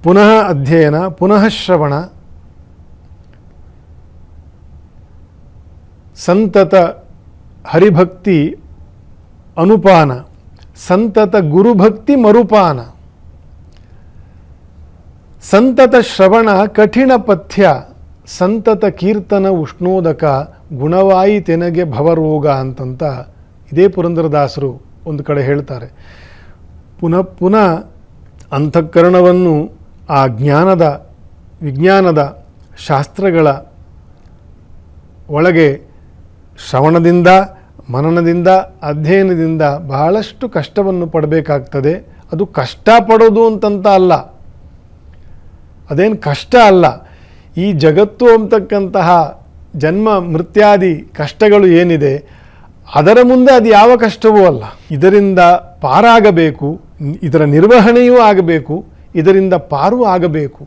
ಪುನಃ ಅಧ್ಯಯನ, ಪುನಃ ಶ್ರವಣ, ಸಂತತ ಹರಿಭಕ್ತಿ ಅನುಪಾನ, ಸಂತತ ಗುರುಭಕ್ತಿ ಮರುಪಾನ, ಸಂತತ ಶ್ರವಣ ಕಠಿಣ ಪಥ್ಯ, ಸಂತತ ಕೀರ್ತನ ಉಷ್ಣೋದಕ, ಗುಣವಾಯಿ ತೆನಗೆ ಭವರೋಗ ಅಂತಂತ ಇದೇ ಪುರಂದರದಾಸರು ಒಂದು ಕಡೆ ಹೇಳ್ತಾರೆ. ಪುನಃ ಪುನಃ ಅಂತಃಕರಣವನ್ನು ಆ ಜ್ಞಾನದ ವಿಜ್ಞಾನದ ಶಾಸ್ತ್ರಗಳ ಒಳಗೆ ಶ್ರವಣದಿಂದ, ಮನನದಿಂದ, ಅಧ್ಯಯನದಿಂದ ಬಹಳಷ್ಟು ಕಷ್ಟವನ್ನು ಪಡಬೇಕಾಗ್ತದೆ. ಅದು ಕಷ್ಟಪಡೋದು ಅಂತಂತ ಅಲ್ಲ, ಅದೇನು ಕಷ್ಟ ಅಲ್ಲ. ಈ ಜಗತ್ತು ಅಂತಕ್ಕಂತಹ ಜನ್ಮ ಮೃತ್ಯಾದಿ ಕಷ್ಟಗಳು ಏನಿದೆ ಅದರ ಮುಂದೆ ಅದು ಯಾವ ಕಷ್ಟವೂ ಅಲ್ಲ. ಇದರಿಂದ ಪಾರಾಗಬೇಕು, ಇದರ ನಿರ್ವಹಣೆಯೂ ಆಗಬೇಕು, ಇದರಿಂದ ಪಾರು ಆಗಬೇಕು.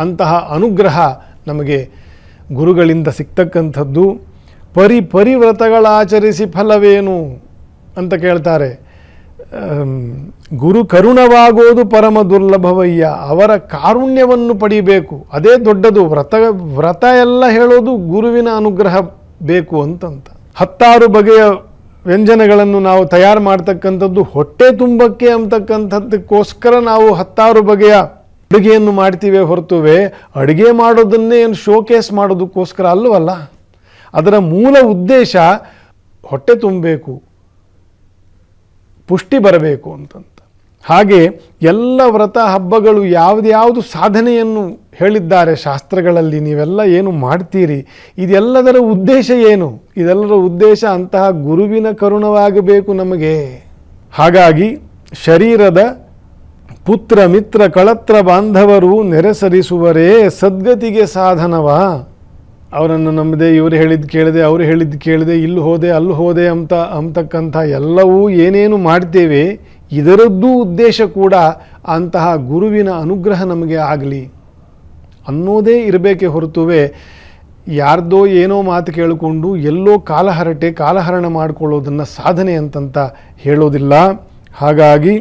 ಅಂತಹ ಅನುಗ್ರಹ ನಮಗೆ ಗುರುಗಳಿಂದ ಸಿಗ್ತಕ್ಕಂಥದ್ದು. ಪರಿವ್ರತಗಳಾಚರಿಸಿ ಫಲವೇನು ಅಂತ ಕೇಳ್ತಾರೆ. ಗುರು ಕರುಣವಾಗೋದು ಪರಮ ದುರ್ಲಭವಯ್ಯ. ಅವರ ಕಾರುಣ್ಯವನ್ನು ಪಡಿಬೇಕು, ಅದೇ ದೊಡ್ಡದು. ವ್ರತ ಎಲ್ಲ ಹೇಳೋದು ಗುರುವಿನ ಅನುಗ್ರಹ ಬೇಕು ಅಂತಂತ. 16 ಬಗೆಯ ವ್ಯಂಜನಗಳನ್ನು ನಾವು ತಯಾರು ಮಾಡ್ತಕ್ಕಂಥದ್ದು ಹೊಟ್ಟೆ ತುಂಬಕ್ಕೆ ಅಂತಕ್ಕಂಥದ್ದಕ್ಕೋಸ್ಕರ ನಾವು 16 ಬಗೆಯ ಅಡುಗೆಯನ್ನು ಮಾಡ್ತೀವಿ ಹೊರತುವೆ ಅಡುಗೆ ಮಾಡೋದನ್ನೇ ಏನು ಶೋಕೇಸ್ ಮಾಡೋದಕ್ಕೋಸ್ಕರ ಅಲ್ಲವಲ್ಲ. ಅದರ ಮೂಲ ಉದ್ದೇಶ ಹೊಟ್ಟೆ ತುಂಬಬೇಕು, ಪುಷ್ಟಿ ಬರಬೇಕು ಅಂತಂತ. ಹಾಗೆ ಎಲ್ಲ ವ್ರತ ಹಬ್ಬಗಳು ಯಾವ್ದು ಸಾಧನೆಯನ್ನು ಹೇಳಿದ್ದಾರೆ ಶಾಸ್ತ್ರಗಳಲ್ಲಿ. ನೀವೆಲ್ಲ ಏನು ಮಾಡ್ತೀರಿ, ಇದೆಲ್ಲದರ ಉದ್ದೇಶ ಏನು? ಇದೆಲ್ಲರ ಉದ್ದೇಶ ಅಂತಹ ಗುರುವಿನ ಕರುಣವಾಗಬೇಕು ನಮಗೆ. ಹಾಗಾಗಿ ಶರೀರದ ಪುತ್ರ ಮಿತ್ರ ಕಳತ್ರ ಬಾಂಧವರು ನೆರೆಸರಿಸುವರೇ ಸದ್ಗತಿಗೆ ಸಾಧನವ. ಅವರನ್ನು ನಂಬದೆ, ಇವರು ಹೇಳಿದ್ದು ಕೇಳದೆ, ಅವರು ಹೇಳಿದ್ದು ಕೇಳದೆ, ಇಲ್ಲಿ ಹೋದೆ ಅಲ್ಲಿ ಹೋದೆ ಅಂತಕ್ಕಂಥ ಎಲ್ಲವೂ ಏನೇನು ಮಾಡ್ತೇವೆ ಇದರದ್ದೂ ಉದ್ದೇಶ ಕೂಡ ಅಂತಹ ಗುರುವಿನ ಅನುಗ್ರಹ ನಮಗೆ ಆಗಲಿ ಅನ್ನೋದೇ ಇರಬೇಕೆ ಹೊರತುವೆ ಯಾರ್ದೋ ಏನೋ ಮಾತು ಕೇಳಿಕೊಂಡು ಎಲ್ಲೋ ಕಾಲಹರಣ ಮಾಡಿಕೊಳ್ಳೋದನ್ನು ಸಾಧನೆ ಅಂತಂತ ಹೇಳೋದಿಲ್ಲ. ಹಾಗಾಗಿ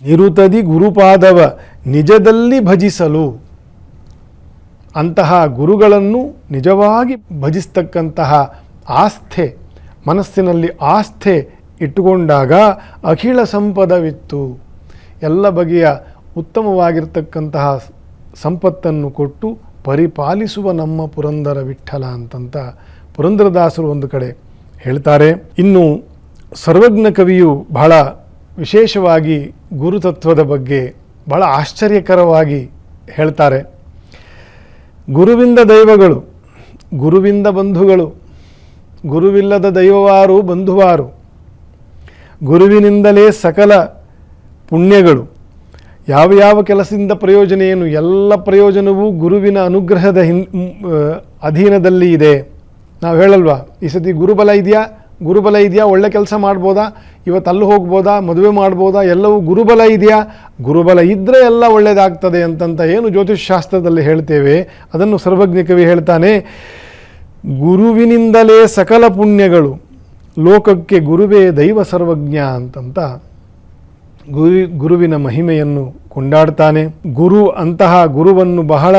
ನಿರುತದಿ ಗುರುಪಾದವ ನಿಜದಲ್ಲಿ ಭಜಿಸಲು, ಅಂತಹ ಗುರುಗಳನ್ನು ನಿಜವಾಗಿ ಭಜಿಸ್ತಕ್ಕಂತಹ ಆಸ್ಥೆ, ಮನಸ್ಸಿನಲ್ಲಿ ಆಸ್ಥೆ ಇಟ್ಟುಕೊಂಡಾಗ ಅಖಿಲ ಸಂಪದವಿತ್ತು, ಎಲ್ಲ ಬಗೆಯ ಉತ್ತಮವಾಗಿರ್ತಕ್ಕಂತಹ ಸಂಪತ್ತನ್ನು ಕೊಟ್ಟು ಪರಿಪಾಲಿಸುವ ನಮ್ಮ ಪುರಂದರ ವಿಠ್ಠಲ ಅಂತಂತ ಪುರಂದರದಾಸರು ಒಂದು ಕಡೆ ಹೇಳ್ತಾರೆ. ಇನ್ನು ಸರ್ವಜ್ಞ ಕವಿಯು ಬಹಳ ವಿಶೇಷವಾಗಿ ಗುರುತತ್ವದ ಬಗ್ಗೆ ಬಹಳ ಆಶ್ಚರ್ಯಕರವಾಗಿ ಹೇಳ್ತಾರೆ. ಗುರುವಿಂದ ದೈವಗಳು, ಗುರುವಿಂದ ಬಂಧುಗಳು, ಗುರುವಿಲ್ಲದ ದೈವವಾರು ಬಂಧುವಾರು, ಗುರುವಿನಿಂದಲೇ ಸಕಲ ಪುಣ್ಯಗಳು. ಯಾವ ಕೆಲಸದಿಂದ ಪ್ರಯೋಜನ ಏನು? ಎಲ್ಲ ಪ್ರಯೋಜನವೂ ಗುರುವಿನ ಅನುಗ್ರಹದ ಅಧೀನದಲ್ಲಿ ಇದೆ. ನಾವು ಹೇಳಲ್ವಾ, ಈ ಸತಿ ಗುರುಬಲ ಇದೆಯಾ, ಒಳ್ಳೆ ಕೆಲಸ ಮಾಡ್ಬೋದಾ, ಇವತ್ತು ಅಲ್ಲಿ ಹೋಗ್ಬೋದಾ, ಮದುವೆ ಮಾಡ್ಬೋದಾ, ಎಲ್ಲವೂ ಗುರುಬಲ ಇದೆಯಾ? ಗುರುಬಲ ಇದ್ದರೆ ಎಲ್ಲ ಒಳ್ಳೆಯದಾಗ್ತದೆ ಅಂತಂತ ಏನು ಜ್ಯೋತಿಷ್ ಶಾಸ್ತ್ರದಲ್ಲಿ ಹೇಳ್ತೇವೆ, ಅದನ್ನು ಸರ್ವಜ್ಞ ಕವಿ ಹೇಳ್ತಾನೆ. ಗುರುವಿನಿಂದಲೇ ಸಕಲ ಪುಣ್ಯಗಳು, ಲೋಕಕ್ಕೆ ಗುರುವೇ ದೈವ ಸರ್ವಜ್ಞ ಅಂತಂತ ಗುರುವಿನ ಮಹಿಮೆಯನ್ನು ಕೊಂಡಾಡ್ತಾನೆ. ಅಂತಹ ಗುರುವನ್ನು ಬಹಳ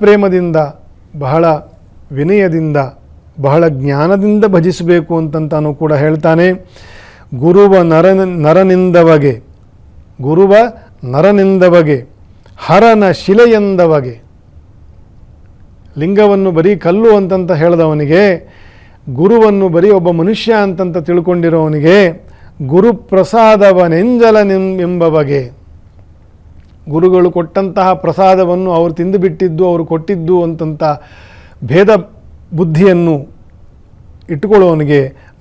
ಪ್ರೇಮದಿಂದ, ಬಹಳ ವಿನಯದಿಂದ, ಬಹಳ ಜ್ಞಾನದಿಂದ ಭಜಿಸಬೇಕು ಅಂತಂತಾನು ಕೂಡ ಹೇಳ್ತಾನೆ. ಗುರುವ ನರನಿಂದವಗೆ ಹರನ ಶಿಲೆಯೆಂದವಗೆ. ಲಿಂಗವನ್ನು ಬರೀ ಕಲ್ಲು ಅಂತಂತ ಹೇಳಿದವನಿಗೆ, ಗುರುವನ್ನು ಬರೀ ಒಬ್ಬ ಮನುಷ್ಯ ಅಂತಂತ ತಿಳ್ಕೊಂಡಿರೋವನಿಗೆ, ಗುರುಪ್ರಸಾದವನೆಂಜಲನೆಂಬವಗೆ, ಗುರುಗಳು ಕೊಟ್ಟಂತಹ ಪ್ರಸಾದವನ್ನು ಅವರು ತಿಂದು ಬಿಟ್ಟಿದ್ದು, ಅವರು ಕೊಟ್ಟಿದ್ದು ಅಂತಂತ ಭೇದ ಬುದ್ಧಿಯನ್ನು ಇಟ್ಟುಕೊಳ್ಳುವವನಿಗೆ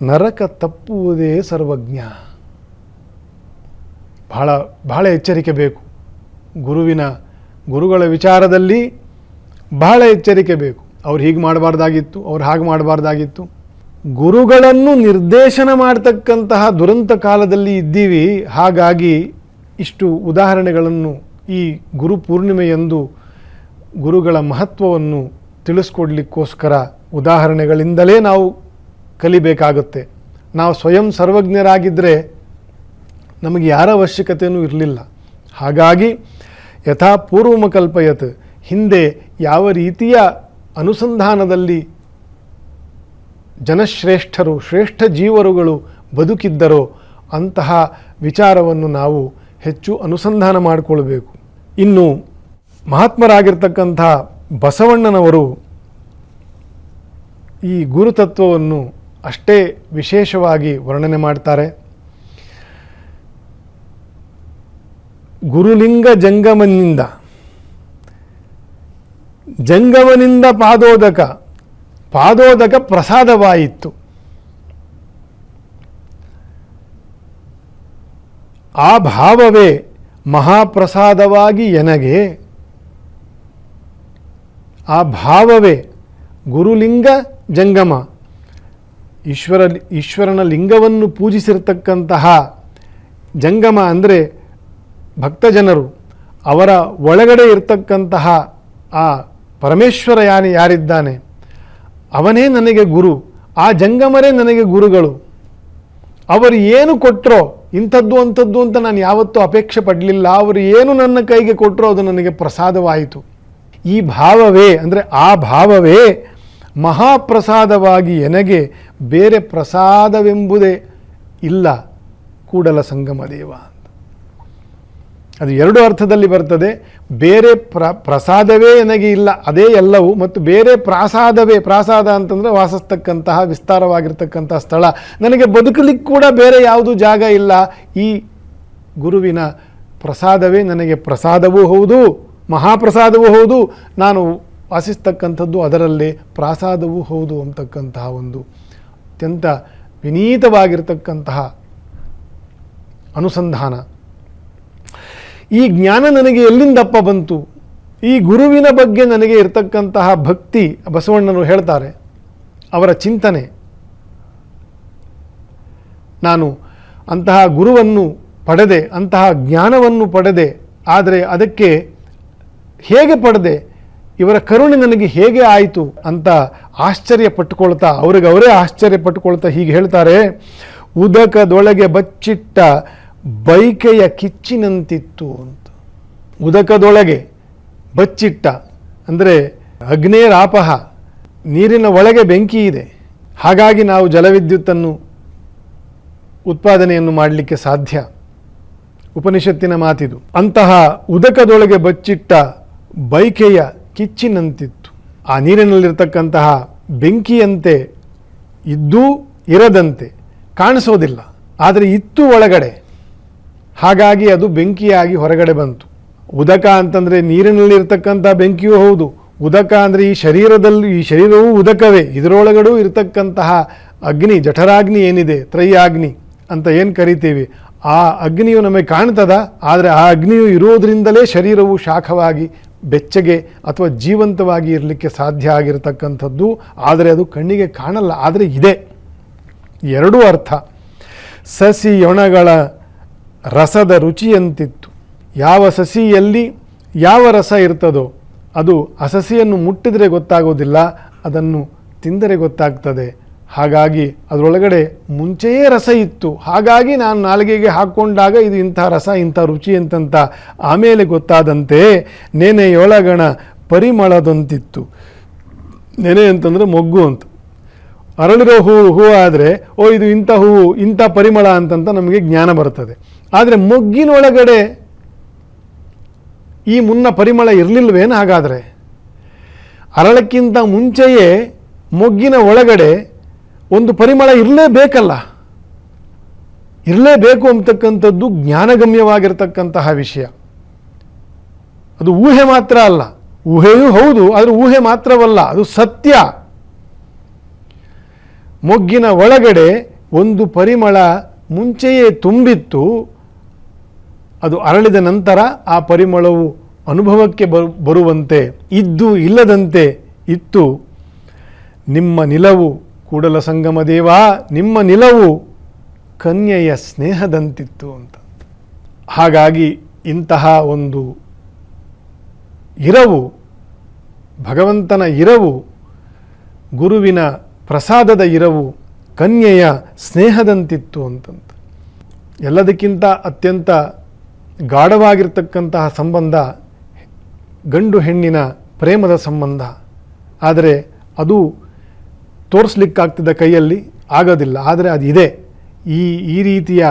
ನರಕ ತಪ್ಪುವುದೇ ಸರ್ವಜ್ಞ. ಬಹಳ ಎಚ್ಚರಿಕೆ ಬೇಕು. ಗುರುಗಳ ವಿಚಾರದಲ್ಲಿ ಬಹಳ ಎಚ್ಚರಿಕೆ ಬೇಕು. ಅವ್ರು ಹೀಗೆ ಮಾಡಬಾರ್ದಾಗಿತ್ತು, ಅವ್ರು ಹಾಗೆ ಮಾಡಬಾರ್ದಾಗಿತ್ತು. ಗುರುಗಳನ್ನು ನಿರ್ದೇಶನ ಮಾಡ್ತಕ್ಕಂತಹ ದುರಂತ ಕಾಲದಲ್ಲಿ ಇದ್ದೀವಿ. ಹಾಗಾಗಿ ಇಷ್ಟು ಉದಾಹರಣೆಗಳನ್ನು ಈ ಗುರು ಪೂರ್ಣಿಮೆಯಂದು ಗುರುಗಳ ಮಹತ್ವವನ್ನು ತಿಳಿಸ್ಕೊಡ್ಲಿಕ್ಕೋಸ್ಕರ ಉದಾಹರಣೆಗಳಿಂದಲೇ ನಾವು ಕಲಿಬೇಕಾಗುತ್ತೆ. ನಾವು ಸ್ವಯಂ ಸರ್ವಜ್ಞರಾಗಿದ್ದರೆ ನಮಗೆ ಯಾರ ಅವಶ್ಯಕತೆಯೂ ಇರಲಿಲ್ಲ. ಹಾಗಾಗಿ ಯಥಾ ಪೂರ್ವಮಕಲ್ಪಯತ್, ಹಿಂದೆ ಯಾವ ರೀತಿಯ ಅನುಸಂಧಾನದಲ್ಲಿ ಜನಶ್ರೇಷ್ಠರು, ಶ್ರೇಷ್ಠ ಜೀವರುಗಳು ಬದುಕಿದ್ದರೋ ಅಂತಹ ವಿಚಾರವನ್ನು ನಾವು ಹೆಚ್ಚು ಅನುಸಂಧಾನ ಮಾಡಿಕೊಳ್ಬೇಕು. ಇನ್ನು ಮಹಾತ್ಮರಾಗಿರ್ತಕ್ಕಂಥ ಬಸವಣ್ಣನವರು ಈ ಗುರುತತ್ವವನ್ನು ಅಷ್ಟೇ ವಿಶೇಷವಾಗಿ ವರ್ಣನೆ ಮಾಡ್ತಾರೆ. ಗುರುಲಿಂಗ ಜಂಗಮನಿಂದ, ಜಂಗಮನಿಂದ ಪಾದೋದಕ, ಪಾದೋದಕ ಪ್ರಸಾದವಾಯಿತು. ಆ ಭಾವವೇ ಮಹಾಪ್ರಸಾದವಾಗಿ ಎನಗೆ, ಆ ಭಾವವೇ ಗುರುಲಿಂಗ ಜಂಗಮ, ಈಶ್ವರನ ಲಿಂಗವನ್ನು ಪೂಜಿಸಿರ್ತಕ್ಕಂತಹ ಜಂಗಮ ಅಂದರೆ ಭಕ್ತಜನರು, ಅವರ ಒಳಗಡೆ ಇರತಕ್ಕಂತಹ ಆ ಪರಮೇಶ್ವರ ಯಾರಿದ್ದಾನೆ ಅವನೇ ನನಗೆ ಗುರು, ಆ ಜಂಗಮರೇ ನನಗೆ ಗುರುಗಳು. ಅವರು ಏನು ಕೊಟ್ಟರೋ ಇಂಥದ್ದು ಅಂಥದ್ದು ಅಂತ ನಾನು ಯಾವತ್ತೂ ಅಪೇಕ್ಷೆ ಪಡಲಿಲ್ಲ. ಅವರು ಏನು ನನ್ನ ಕೈಗೆ ಕೊಟ್ಟರೋ ಅದು ನನಗೆ ಪ್ರಸಾದವಾಯಿತು. ಈ ಭಾವವೇ ಅಂದರೆ ಆ ಭಾವವೇ ಮಹಾಪ್ರಸಾದವಾಗಿ ಎನಗೆ, ಬೇರೆ ಪ್ರಸಾದವೆಂಬುದೇ ಇಲ್ಲ ಕೂಡಲ ಸಂಗಮ ದೇವ. ಅದು ಎರಡು ಅರ್ಥದಲ್ಲಿ ಬರ್ತದೆ. ಬೇರೆ ಪ್ರಸಾದವೇ ನನಗೆ ಇಲ್ಲ, ಅದೇ ಎಲ್ಲವೂ. ಮತ್ತು ಬೇರೆ ಪ್ರಾಸಾದವೇ, ಪ್ರಾಸಾದ ಅಂತಂದರೆ ವಾಸಿಸ್ತಕ್ಕಂತಹ ವಿಸ್ತಾರವಾಗಿರ್ತಕ್ಕಂತಹ ಸ್ಥಳ, ನನಗೆ ಬದುಕಲಿಕ್ಕೆ ಕೂಡ ಬೇರೆ ಯಾವುದೂ ಜಾಗ ಇಲ್ಲ. ಈ ಗುರುವಿನ ಪ್ರಸಾದವೇ ನನಗೆ ಪ್ರಸಾದವೂ ಹೌದು, ಮಹಾಪ್ರಸಾದವೂ ಹೌದು, ನಾನು ವಾಸಿಸ್ತಕ್ಕಂಥದ್ದು ಅದರಲ್ಲೇ ಪ್ರಾಸಾದವೂ ಹೌದು ಅಂತಕ್ಕಂತಹ ಒಂದು ಅತ್ಯಂತ ವಿನೀತವಾಗಿರ್ತಕ್ಕಂತಹ ಅನುಸಂಧಾನ. ಈ ಜ್ಞಾನ ನನಗೆ ಎಲ್ಲಿಂದಪ್ಪ ಬಂತು? ಈ ಗುರುವಿನ ಬಗ್ಗೆ ನನಗೆ ಇರತಕ್ಕಂತಹ ಭಕ್ತಿ, ಬಸವಣ್ಣನು ಹೇಳ್ತಾರೆ, ಅವರ ಚಿಂತನೆ. ನಾನು ಅಂತಹ ಗುರುವನ್ನು ಪಡೆದೆ, ಅಂತಹ ಜ್ಞಾನವನ್ನು ಪಡೆದೆ, ಆದರೆ ಅದಕ್ಕೆ ಹೇಗೆ ಪಡೆದೆ, ಇವರ ಕರುಣೆ ನನಗೆ ಹೇಗೆ ಆಯಿತು ಅಂತ ಆಶ್ಚರ್ಯ ಪಟ್ಟುಕೊಳ್ತಾ, ಅವರೇ ಆಶ್ಚರ್ಯ ಪಟ್ಟುಕೊಳ್ತಾ ಹೀಗೆ ಹೇಳ್ತಾರೆ, ಉದಕದೊಳಗೆ ಬಚ್ಚಿಟ್ಟ ಬೈಕೆಯ ಕಿಚ್ಚಿನಂತಿತ್ತು ಅಂತ. ಉದಕದೊಳಗೆ ಬಚ್ಚಿಟ್ಟ ಅಂದರೆ ಅಗ್ನೇರಾಪಹ, ನೀರಿನ ಒಳಗೆ ಬೆಂಕಿ ಇದೆ, ಹಾಗಾಗಿ ನಾವು ಜಲವಿದ್ಯುತ್ತನ್ನು ಉತ್ಪಾದನೆಯನ್ನು ಮಾಡಲಿಕ್ಕೆ ಸಾಧ್ಯ. ಉಪನಿಷತ್ತಿನ ಮಾತಿದು. ಅಂತಹ ಉದಕದೊಳಗೆ ಬಚ್ಚಿಟ್ಟ ಬೈಕೆಯ ಕಿಚ್ಚಿನಂತಿತ್ತು. ಆ ನೀರಿನಲ್ಲಿರ್ತಕ್ಕಂತಹ ಬೆಂಕಿಯಂತೆ ಇದ್ದೂ ಇರದಂತೆ ಕಾಣಿಸೋದಿಲ್ಲ, ಆದರೆ ಇತ್ತು ಒಳಗಡೆ, ಹಾಗಾಗಿ ಅದು ಬೆಂಕಿಯಾಗಿ ಹೊರಗಡೆ ಬಂತು. ಉದಕ ಅಂತಂದರೆ ನೀರಿನಲ್ಲಿರ್ತಕ್ಕಂಥ ಬೆಂಕಿಯೂ ಹೌದು. ಉದಕ ಅಂದರೆ ಈ ಶರೀರವೂ ಉದಕವೇ. ಇದರೊಳಗಡೆ ಇರತಕ್ಕಂತಹ ಅಗ್ನಿ, ಜಠರಾಗ್ನಿ ಏನಿದೆ, ತ್ರಯಾಗ್ನಿ ಅಂತ ಏನು ಕರಿತೀವಿ, ಆ ಅಗ್ನಿಯು ನಮಗೆ ಕಾಣ್ತದ, ಆದರೆ ಆ ಅಗ್ನಿಯು ಇರೋದರಿಂದಲೇ ಶರೀರವು ಶಾಖವಾಗಿ ಬೆಚ್ಚಗೆ ಅಥವಾ ಜೀವಂತವಾಗಿ ಇರಲಿಕ್ಕೆ ಸಾಧ್ಯ ಆಗಿರತಕ್ಕಂಥದ್ದು. ಆದರೆ ಅದು ಕಣ್ಣಿಗೆ ಕಾಣಲ್ಲ, ಆದರೆ ಇದೆ. ಎರಡೂ ಅರ್ಥ. ಸಸಿಯೊಣಗಳ ರಸದ ರುಚಿಯಂತಿತ್ತು. ಯಾವ ಸಸಿಯಲ್ಲಿ ಯಾವ ರಸ ಇರ್ತದೋ ಅದು ಆ ಸಸಿಯನ್ನು ಮುಟ್ಟಿದರೆ ಗೊತ್ತಾಗೋದಿಲ್ಲ, ಅದನ್ನು ತಿಂದರೆ ಗೊತ್ತಾಗ್ತದೆ. ಹಾಗಾಗಿ ಅದರೊಳಗಡೆ ಮುಂಚೆಯೇ ರಸ ಇತ್ತು, ಹಾಗಾಗಿ ನಾನು ನಾಲಿಗೆಗೆ ಹಾಕ್ಕೊಂಡಾಗ ಇದು ಇಂಥ ರಸ, ಇಂಥ ರುಚಿ ಅಂತಂತ ಆಮೇಲೆ ಗೊತ್ತಾದಂತೆ ನೆನೆಯೊಳಗಣ ಪರಿಮಳದಂತಿತ್ತು. ನೆನೆ ಅಂತಂದರೆ ಮೊಗ್ಗು ಅಂತ. ಅರಳಿರೋ ಹೂವು ಆದರೆ ಇದು ಇಂಥ ಹೂವು, ಇಂಥ ಪರಿಮಳ ಅಂತಂತ ನಮಗೆ ಜ್ಞಾನ ಬರ್ತದೆ. ಆದರೆ ಮೊಗ್ಗಿನೊಳಗಡೆ ಈ ಮುನ್ನ ಪರಿಮಳ ಇರಲಿಲ್ವೇನು? ಹಾಗಾದರೆ ಅರಳಕ್ಕಿಂತ ಮುಂಚೆಯೇ ಮೊಗ್ಗಿನ ಒಳಗಡೆ ಒಂದು ಪರಿಮಳ ಇರಲೇಬೇಕಲ್ಲ, ಇರಲೇಬೇಕು ಅಂತಕ್ಕಂಥದ್ದು ಜ್ಞಾನಗಮ್ಯವಾಗಿರ್ತಕ್ಕಂತಹ ವಿಷಯ. ಅದು ಊಹೆ ಮಾತ್ರ ಅಲ್ಲ, ಊಹೆಯೂ ಹೌದು, ಆದರೆ ಊಹೆ ಮಾತ್ರವಲ್ಲ, ಅದು ಸತ್ಯ. ಮೊಗ್ಗಿನ ಒಳಗಡೆ ಒಂದು ಪರಿಮಳ ಮುಂಚೆಯೇ ತುಂಬಿತ್ತು, ಅದು ಅರಳಿದ ನಂತರ ಆ ಪರಿಮಳವು ಅನುಭವಕ್ಕೆ ಬರುವಂತೆ ಇದ್ದು ಇಲ್ಲದಂತೆ ಇತ್ತು. ನಿಮ್ಮ ನಿಲವು ಕೂಡಲ ಸಂಗಮ ದೇವ, ನಿಮ್ಮ ನಿಲವು ಕನ್ಯೆಯ ಸ್ನೇಹದಂತಿತ್ತು ಅಂತ. ಹಾಗಾಗಿ ಇಂತಹ ಒಂದು ಇರವು, ಭಗವಂತನ ಇರವು, ಗುರುವಿನ ಪ್ರಸಾದದ ಇರವು ಕನ್ಯೆಯ ಸ್ನೇಹದಂತಿತ್ತು ಅಂತಂತ. ಎಲ್ಲದಕ್ಕಿಂತ ಅತ್ಯಂತ ಗಾಢವಾಗಿರ್ತಕ್ಕಂತಹ ಸಂಬಂಧ ಗಂಡು ಹೆಣ್ಣಿನ ಪ್ರೇಮದ ಸಂಬಂಧ. ಆದರೆ ಅದು ತೋರಿಸ್ಲಿಕ್ಕಾಗ್ತದೆ ಕೈಯಲ್ಲಿ, ಆಗೋದಿಲ್ಲ. ಆದರೆ ಅದಿದೆ. ಈ ರೀತಿಯ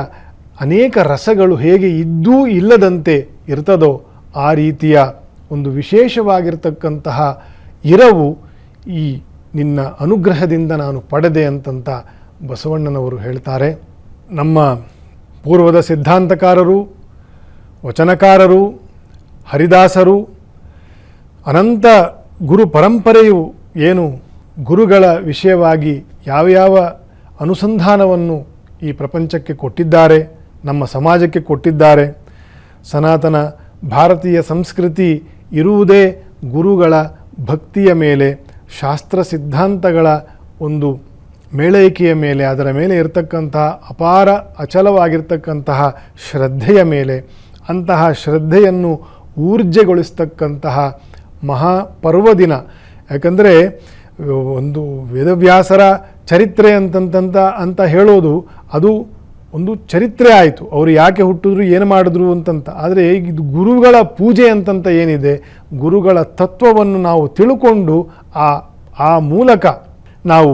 ಅನೇಕ ರಸಗಳು ಹೇಗೆ ಇದ್ದೂ ಇಲ್ಲದಂತೆ ಇರ್ತದೋ ಆ ರೀತಿಯ ಒಂದು ವಿಶೇಷವಾಗಿರ್ತಕ್ಕಂತಹ ಇರವು ಈ ನಿನ್ನ ಅನುಗ್ರಹದಿಂದ ನಾನು ಪಡೆದೆ ಅಂತಂತ ಬಸವಣ್ಣನವರು ಹೇಳ್ತಾರೆ. ನಮ್ಮ ಪೂರ್ವದ ಸಿದ್ಧಾಂತಕಾರರು, ವಚನಕಾರರು, ಹರಿದಾಸರು, ಅನಂತ ಗುರು ಪರಂಪರೆಯು ಏನು ಗುರುಗಳ ವಿಷಯವಾಗಿ ಯಾವ ಅನುಸಂಧಾನವನ್ನು ಈ ಪ್ರಪಂಚಕ್ಕೆ ಕೊಟ್ಟಿದ್ದಾರೆ, ನಮ್ಮ ಸಮಾಜಕ್ಕೆ ಕೊಟ್ಟಿದ್ದಾರೆ. ಸನಾತನ ಭಾರತೀಯ ಸಂಸ್ಕೃತಿ ಇರುವುದೇ ಗುರುಗಳ ಭಕ್ತಿಯ ಮೇಲೆ, ಶಾಸ್ತ್ರ ಸಿದ್ಧಾಂತಗಳ ಒಂದು ಮೇಳೈಕೆಯ ಮೇಲೆ, ಅದರ ಮೇಲೆ ಇರತಕ್ಕಂತಹ ಅಪಾರ ಅಚಲವಾಗಿರ್ತಕ್ಕಂತಹ ಶ್ರದ್ಧೆಯ ಮೇಲೆ. ಅಂತಹ ಶ್ರದ್ಧೆಯನ್ನು ಊರ್ಜೆಗೊಳಿಸ್ತಕ್ಕಂತಹ ಮಹಾಪರ್ವದಿನ. ಯಾಕಂದರೆ ಒಂದು ವೇದವ್ಯಾಸರ ಚರಿತ್ರೆ ಅಂತ ಹೇಳೋದು ಅದು ಒಂದು ಚರಿತ್ರೆ ಆಯಿತು, ಅವರು ಯಾಕೆ ಹುಟ್ಟಿದ್ರು, ಏನು ಮಾಡಿದ್ರು ಅಂತಂತ. ಆದರೆ ಇದು ಗುರುಗಳ ಪೂಜೆ ಅಂತಂತ ಏನಿದೆ, ಗುರುಗಳ ತತ್ವವನ್ನು ನಾವು ತಿಳ್ಕೊಂಡು ಆ ಮೂಲಕ ನಾವು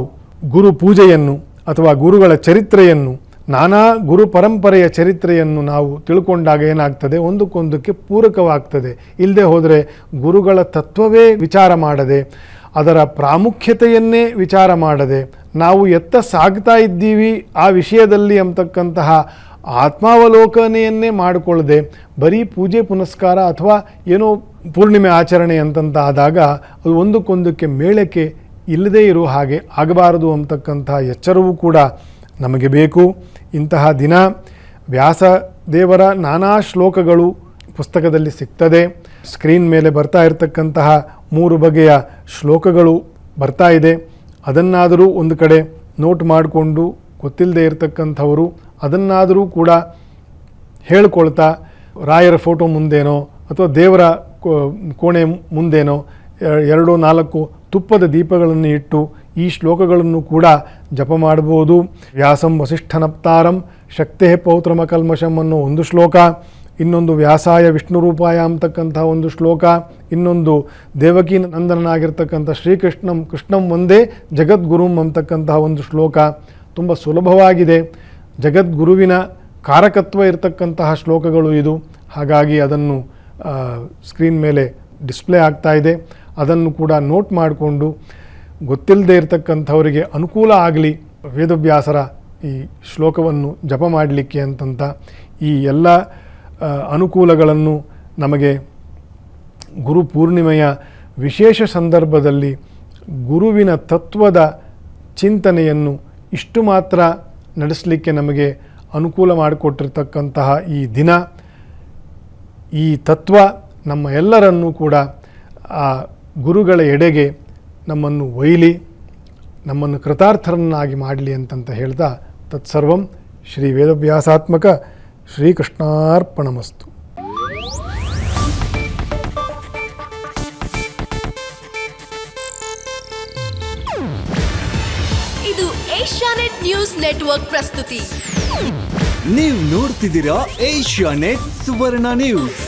ಗುರು ಪೂಜೆಯನ್ನು ಅಥವಾ ಗುರುಗಳ ಚರಿತ್ರೆಯನ್ನು, ನಾನಾ ಗುರು ಪರಂಪರೆಯ ಚರಿತ್ರೆಯನ್ನು ನಾವು ತಿಳ್ಕೊಂಡಾಗ ಏನಾಗ್ತದೆ, ಒಂದಕ್ಕೊಂದಕ್ಕೆ ಪೂರಕವಾಗ್ತದೆ. ಇಲ್ಲದೆ ಹೋದರೆ ಗುರುಗಳ ತತ್ವವೇ ವಿಚಾರ ಮಾಡದೆ, ಅದರ ಪ್ರಾಮುಖ್ಯತೆಯನ್ನೇ ವಿಚಾರ ಮಾಡದೆ, ನಾವು ಎತ್ತ ಸಾಗ್ತಾ ಇದ್ದೀವಿ ಆ ವಿಷಯದಲ್ಲಿ ಅಂತಕ್ಕಂತಹ ಆತ್ಮಾವಲೋಕನೆಯನ್ನೇ ಮಾಡಿಕೊಳ್ಳದೆ ಬರೀ ಪೂಜೆ ಪುನಸ್ಕಾರ ಅಥವಾ ಏನೋ ಪೂರ್ಣಿಮೆ ಆಚರಣೆ ಅಂತಂತ ಆದಾಗ ಅದು ಒಂದಕ್ಕೊಂದಕ್ಕೆ ಮೇಳಕ್ಕೆ ಇಲ್ಲದೇ ಇರೋ ಹಾಗೆ ಆಗಬಾರದು ಅಂತಕ್ಕಂತಹ ಎಚ್ಚರವೂ ಕೂಡ ನಮಗೆ ಬೇಕು. ಇಂತಹ ದಿನ ವ್ಯಾಸ ದೇವರ ನಾನಾ ಶ್ಲೋಕಗಳು ಪುಸ್ತಕದಲ್ಲಿ ಸಿಗ್ತದೆ. ಸ್ಕ್ರೀನ್ ಮೇಲೆ ಬರ್ತಾ ಇರತಕ್ಕಂತಹ 3 ಬಗೆಯ ಶ್ಲೋಕಗಳು ಬರ್ತಾ ಇದೆ. ಅದನ್ನಾದರೂ ಒಂದು ಕಡೆ ನೋಟ್ ಮಾಡಿಕೊಂಡು ಗೊತ್ತಿಲ್ಲದೆ ಇರತಕ್ಕಂಥವರು ಅದನ್ನಾದರೂ ಕೂಡ ಹೇಳ್ಕೊಳ್ತಾ ರಾಯರ ಫೋಟೋ ಮುಂದೇನೋ ಅಥವಾ ದೇವರ ಕೋಣೆ ಮುಂದೇನೋ 2-4 ತುಪ್ಪದ ದೀಪಗಳನ್ನು ಇಟ್ಟು ಈ ಶ್ಲೋಕಗಳನ್ನು ಕೂಡ ಜಪ ಮಾಡ್ಬೋದು. ವ್ಯಾಸಂ ವಸಿಷ್ಠನಪ್ತಾರಂ ಶಕ್ತೇ ಪೌತ್ರಮಕಲ್ಮಷಂ ಅನ್ನೋ ಒಂದು ಶ್ಲೋಕ, ಇನ್ನೊಂದು ವ್ಯಾಸಾಯ ವಿಷ್ಣು ರೂಪಾಯ ಅಂತಕ್ಕಂಥ ಒಂದು ಶ್ಲೋಕ, ಇನ್ನೊಂದು ದೇವಕಿ ನಂದನನಾಗಿರ್ತಕ್ಕಂಥ ಕೃಷ್ಣಂ ಒಂದೇ ಜಗದ್ಗುರುಂ ಅಂತಕ್ಕಂತಹ ಒಂದು ಶ್ಲೋಕ. ತುಂಬ ಸುಲಭವಾಗಿದೆ, ಜಗದ್ಗುರುವಿನ ಕಾರಕತ್ವ ಇರತಕ್ಕಂತಹ ಶ್ಲೋಕಗಳು ಇದು. ಹಾಗಾಗಿ ಅದನ್ನು ಸ್ಕ್ರೀನ್ ಮೇಲೆ ಡಿಸ್ಪ್ಲೇ ಆಗ್ತಾ ಇದೆ. ಅದನ್ನು ಕೂಡ ನೋಟ್ ಮಾಡಿಕೊಂಡು ಗೊತ್ತಿಲ್ಲದೆ ಇರತಕ್ಕಂಥವರಿಗೆ ಅನುಕೂಲ ಆಗಲಿ ವೇದವ್ಯಾಸರ ಈ ಶ್ಲೋಕವನ್ನು ಜಪ ಮಾಡಲಿಕ್ಕೆ ಅಂತಂತ ಈ ಎಲ್ಲ ಅನುಕೂಲಗಳನ್ನು ನಮಗೆ ಗುರು ಪೂರ್ಣಿಮೆಯ ವಿಶೇಷ ಸಂದರ್ಭದಲ್ಲಿ ಗುರುವಿನ ತತ್ವದ ಚಿಂತನೆಯನ್ನು ಇಷ್ಟು ಮಾತ್ರ ನಡೆಸಲಿಕ್ಕೆ ನಮಗೆ ಅನುಕೂಲ ಮಾಡಿಕೊಟ್ಟಿರ್ತಕ್ಕಂತಹ ಈ ದಿನ, ಈ ತತ್ವ ನಮ್ಮ ಎಲ್ಲರನ್ನೂ ಕೂಡ ಆ ಗುರುಗಳ ಎಡೆಗೆ ನಮ್ಮನ್ನು ಒಯ್ಲಿ, ನಮ್ಮನ್ನು ಕೃತಾರ್ಥರನ್ನಾಗಿ ಮಾಡಲಿ ಅಂತಂತ ಹೇಳ್ತಾ ತತ್ಸರ್ವಂ ಶ್ರೀ ವೇದವ್ಯಾಸಾತ್ಮಕ ಶ್ರೀಕೃಷ್ಣಾರ್ಪಣಮಸ್ತು. ಇದು ಏಷ್ಯಾನೆಟ್ ನ್ಯೂಸ್ ನೆಟ್ವರ್ಕ್ ಪ್ರಸ್ತುತಿ. ನೀವು ನೋಡ್ತಿದ್ದೀರಾ ಏಷ್ಯಾನೆಟ್ ಸುವರ್ಣ ನ್ಯೂಸ್.